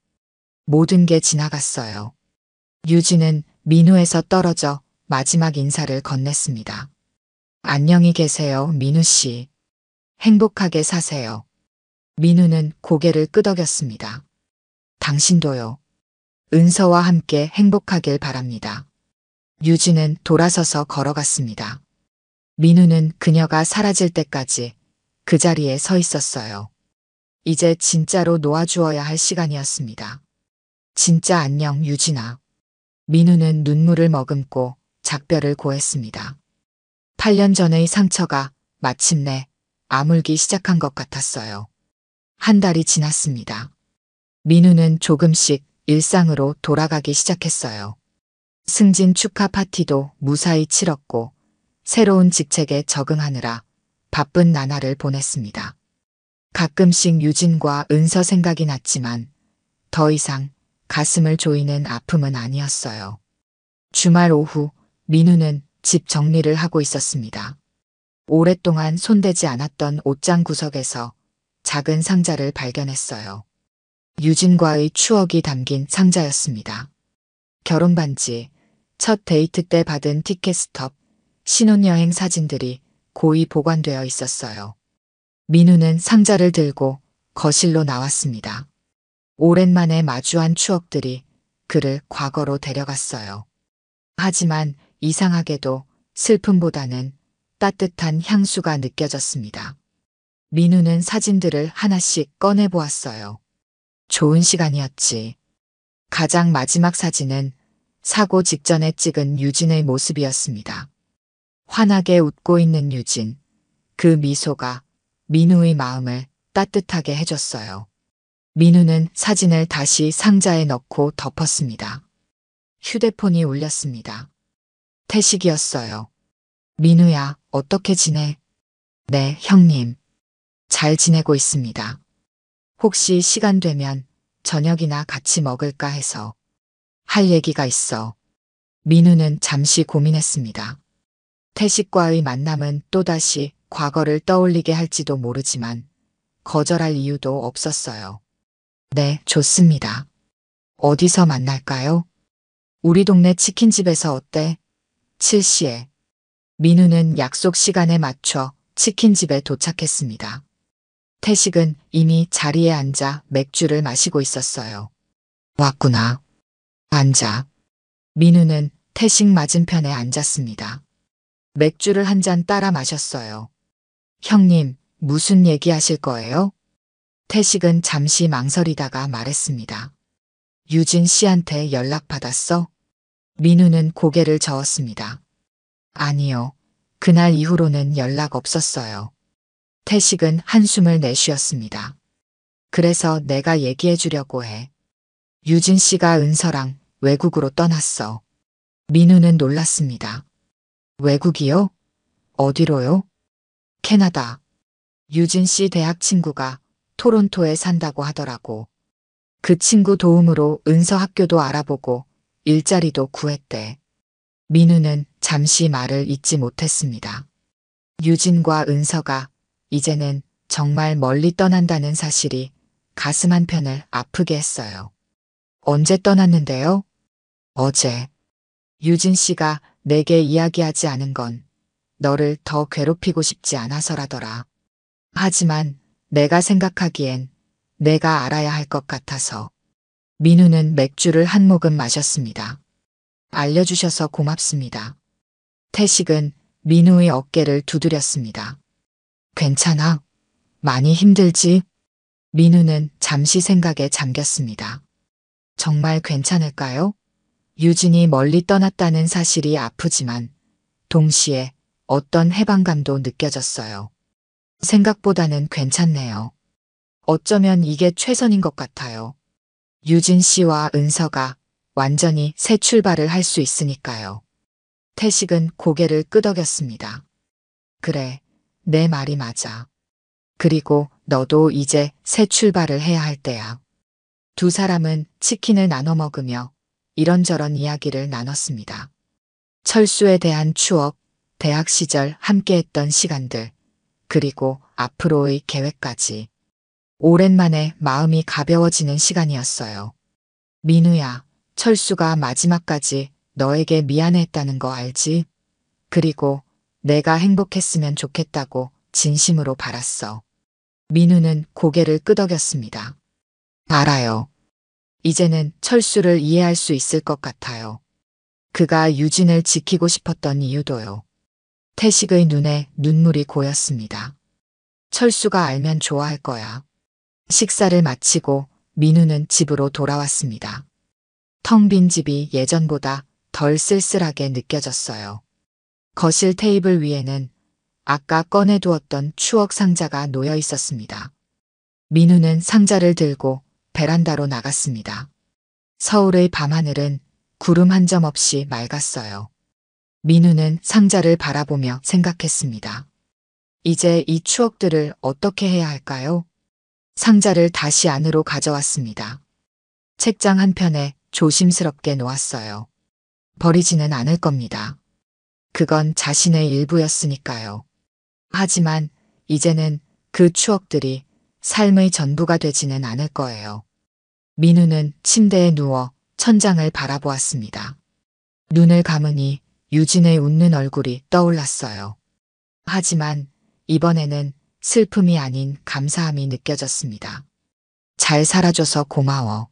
모든 게 지나갔어요. 유진은 민우에서 떨어져 마지막 인사를 건넸습니다. 안녕히 계세요, 민우 씨. 행복하게 사세요. 민우는 고개를 끄덕였습니다. 당신도요. 은서와 함께 행복하길 바랍니다. 유진은 돌아서서 걸어갔습니다. 민우는 그녀가 사라질 때까지 그 자리에 서 있었어요. 이제 진짜로 놓아주어야 할 시간이었습니다. 진짜 안녕, 유진아. 민우는 눈물을 머금고 작별을 고했습니다. 8년 전의 상처가 마침내 아물기 시작한 것 같았어요. 한 달이 지났습니다. 민우는 조금씩 일상으로 돌아가기 시작했어요. 승진 축하 파티도 무사히 치렀고 새로운 직책에 적응하느라 바쁜 나날을 보냈습니다. 가끔씩 유진과 은서 생각이 났지만 더 이상 가슴을 조이는 아픔은 아니었어요. 주말 오후 민우는 집 정리를 하고 있었습니다. 오랫동안 손대지 않았던 옷장 구석에서 작은 상자를 발견했어요. 유진과의 추억이 담긴 상자였습니다. 결혼 반지, 첫 데이트 때 받은 티켓 스톱, 신혼여행 사진들이 고이 보관되어 있었어요. 민우는 상자를 들고 거실로 나왔습니다. 오랜만에 마주한 추억들이 그를 과거로 데려갔어요. 하지만 이상하게도 슬픔보다는 따뜻한 향수가 느껴졌습니다. 민우는 사진들을 하나씩 꺼내보았어요. 좋은 시간이었지. 가장 마지막 사진은 사고 직전에 찍은 유진의 모습이었습니다. 환하게 웃고 있는 유진. 그 미소가 민우의 마음을 따뜻하게 해줬어요. 민우는 사진을 다시 상자에 넣고 덮었습니다. 휴대폰이 울렸습니다. 태식이었어요. 민우야, 어떻게 지내? 네, 형님. 잘 지내고 있습니다. 혹시 시간 되면 저녁이나 같이 먹을까 해서. 할 얘기가 있어. 민우는 잠시 고민했습니다. 태식과의 만남은 또다시 과거를 떠올리게 할지도 모르지만 거절할 이유도 없었어요. 네, 좋습니다. 어디서 만날까요? 우리 동네 치킨집에서 어때? 7시에. 민우는 약속 시간에 맞춰 치킨집에 도착했습니다. 태식은 이미 자리에 앉아 맥주를 마시고 있었어요. 왔구나. 앉아. 민우는 태식 맞은편에 앉았습니다. 맥주를 한 잔 따라 마셨어요. 형님, 무슨 얘기하실 거예요? 태식은 잠시 망설이다가 말했습니다. 유진 씨한테 연락받았어? 민우는 고개를 저었습니다. 아니요. 그날 이후로는 연락 없었어요. 태식은 한숨을 내쉬었습니다. 그래서 내가 얘기해 주려고 해. 유진 씨가 은서랑 외국으로 떠났어. 민우는 놀랐습니다. 외국이요? 어디로요? 캐나다. 유진 씨 대학 친구가 토론토에 산다고 하더라고. 그 친구 도움으로 은서 학교도 알아보고 일자리도 구했대. 민우는 잠시 말을 잇지 못했습니다. 유진과 은서가 이제는 정말 멀리 떠난다는 사실이 가슴 한편을 아프게 했어요. 언제 떠났는데요? 어제. 유진 씨가 내게 이야기하지 않은 건 너를 더 괴롭히고 싶지 않아서라더라. 하지만 내가 생각하기엔 내가 알아야 할 것 같아서. 민우는 맥주를 한 모금 마셨습니다. 알려주셔서 고맙습니다. 태식은 민우의 어깨를 두드렸습니다. 괜찮아? 많이 힘들지? 민우는 잠시 생각에 잠겼습니다. 정말 괜찮을까요? 유진이 멀리 떠났다는 사실이 아프지만 동시에 어떤 해방감도 느껴졌어요. 생각보다는 괜찮네요. 어쩌면 이게 최선인 것 같아요. 유진 씨와 은서가 완전히 새 출발을 할 수 있으니까요. 태식은 고개를 끄덕였습니다. 그래, 내 말이 맞아. 그리고 너도 이제 새 출발을 해야 할 때야. 두 사람은 치킨을 나눠 먹으며 이런저런 이야기를 나눴습니다. 철수에 대한 추억, 대학 시절 함께했던 시간들, 그리고 앞으로의 계획까지. 오랜만에 마음이 가벼워지는 시간이었어요. 민우야, 철수가 마지막까지 너에게 미안해했다는 거 알지? 그리고 내가 행복했으면 좋겠다고 진심으로 바랐어. 민우는 고개를 끄덕였습니다. 알아요. 이제는 철수를 이해할 수 있을 것 같아요. 그가 유진을 지키고 싶었던 이유도요. 태식의 눈에 눈물이 고였습니다. 철수가 알면 좋아할 거야. 식사를 마치고 민우는 집으로 돌아왔습니다. 텅 빈 집이 예전보다 덜 쓸쓸하게 느껴졌어요. 거실 테이블 위에는 아까 꺼내두었던 추억 상자가 놓여 있었습니다. 민우는 상자를 들고 베란다로 나갔습니다. 서울의 밤하늘은 구름 한 점 없이 맑았어요. 민우는 상자를 바라보며 생각했습니다. 이제 이 추억들을 어떻게 해야 할까요? 상자를 다시 안으로 가져왔습니다. 책장 한편에 조심스럽게 놓았어요. 버리지는 않을 겁니다. 그건 자신의 일부였으니까요. 하지만 이제는 그 추억들이 삶의 전부가 되지는 않을 거예요. 민우는 침대에 누워 천장을 바라보았습니다. 눈을 감으니 유진의 웃는 얼굴이 떠올랐어요. 하지만 이번에는 슬픔이 아닌 감사함이 느껴졌습니다. 잘 살아줘서 고마워.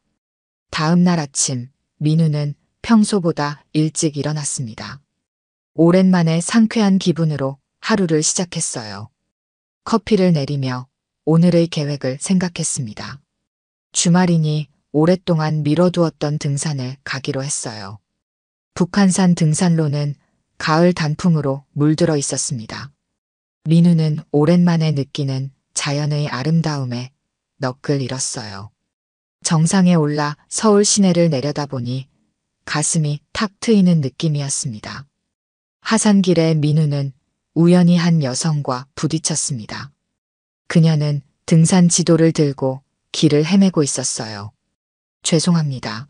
다음 날 아침 민우는 평소보다 일찍 일어났습니다. 오랜만에 상쾌한 기분으로 하루를 시작했어요. 커피를 내리며 오늘의 계획을 생각했습니다. 주말이니 오랫동안 미뤄두었던 등산을 가기로 했어요. 북한산 등산로는 가을 단풍으로 물들어 있었습니다. 민우는 오랜만에 느끼는 자연의 아름다움에 넋을 잃었어요. 정상에 올라 서울 시내를 내려다보니 가슴이 탁 트이는 느낌이었습니다. 하산길에 민우는 우연히 한 여성과 부딪혔습니다. 그녀는 등산 지도를 들고 길을 헤매고 있었어요. 죄송합니다.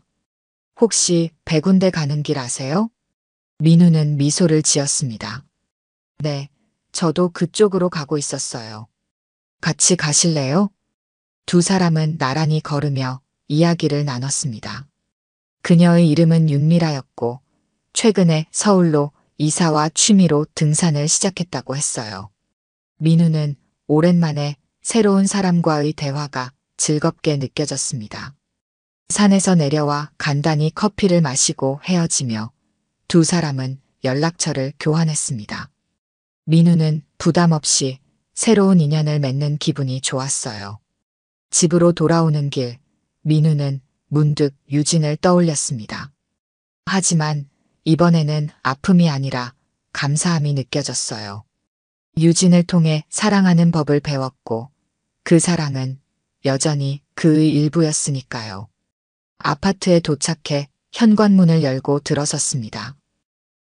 혹시 100군데 가는 길 아세요? 민우는 미소를 지었습니다. 네, 저도 그쪽으로 가고 있었어요. 같이 가실래요? 두 사람은 나란히 걸으며 이야기를 나눴습니다. 그녀의 이름은 윤미라였고 최근에 서울로 이사와 취미로 등산을 시작했다고 했어요. 민우는 오랜만에 새로운 사람과의 대화가 즐겁게 느껴졌습니다. 산에서 내려와 간단히 커피를 마시고 헤어지며 두 사람은 연락처를 교환했습니다. 민우는 부담 없이 새로운 인연을 맺는 기분이 좋았어요. 집으로 돌아오는 길, 민우는 문득 유진을 떠올렸습니다. 하지만 이번에는 아픔이 아니라 감사함이 느껴졌어요. 유진을 통해 사랑하는 법을 배웠고 그 사랑은 여전히 그의 일부였으니까요. 아파트에 도착해 현관문을 열고 들어섰습니다.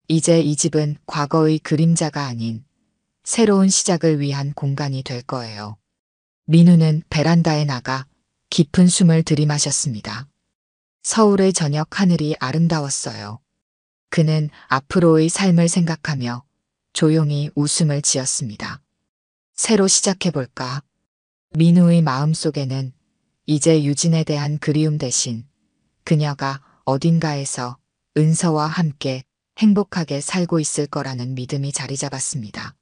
이제 이 집은 과거의 그림자가 아닌 새로운 시작을 위한 공간이 될 거예요. 민우는 베란다에 나가 깊은 숨을 들이마셨습니다. 서울의 저녁 하늘이 아름다웠어요. 그는 앞으로의 삶을 생각하며 조용히 웃음을 지었습니다. 새로 시작해볼까? 민우의 마음속에는 이제 유진에 대한 그리움 대신 그녀가 어딘가에서 은서와 함께 행복하게 살고 있을 거라는 믿음이 자리 잡았습니다.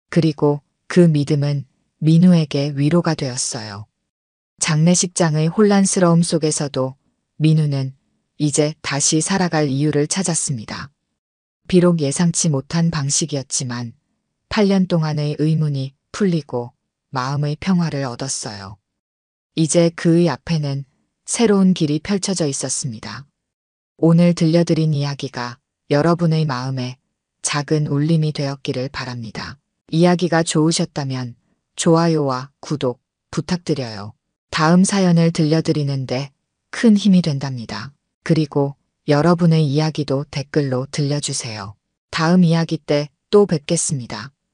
그리고 그 믿음은 민우에게 위로가 되었어요. 장례식장의 혼란스러움 속에서도 민우는 이제 다시 살아갈 이유를 찾았습니다. 비록 예상치 못한 방식이었지만 8년 동안의 의문이 풀리고 마음의 평화를 얻었어요. 이제 그의 앞에는 새로운 길이 펼쳐져 있었습니다. 오늘 들려드린 이야기가 여러분의 마음에 작은 울림이 되었기를 바랍니다. 이야기가 좋으셨다면 좋아요와 구독 부탁드려요. 다음 사연을 들려드리는데 큰 힘이 된답니다. 그리고 여러분의 이야기도 댓글로 들려주세요. 다음 이야기 때 또 뵙겠습니다.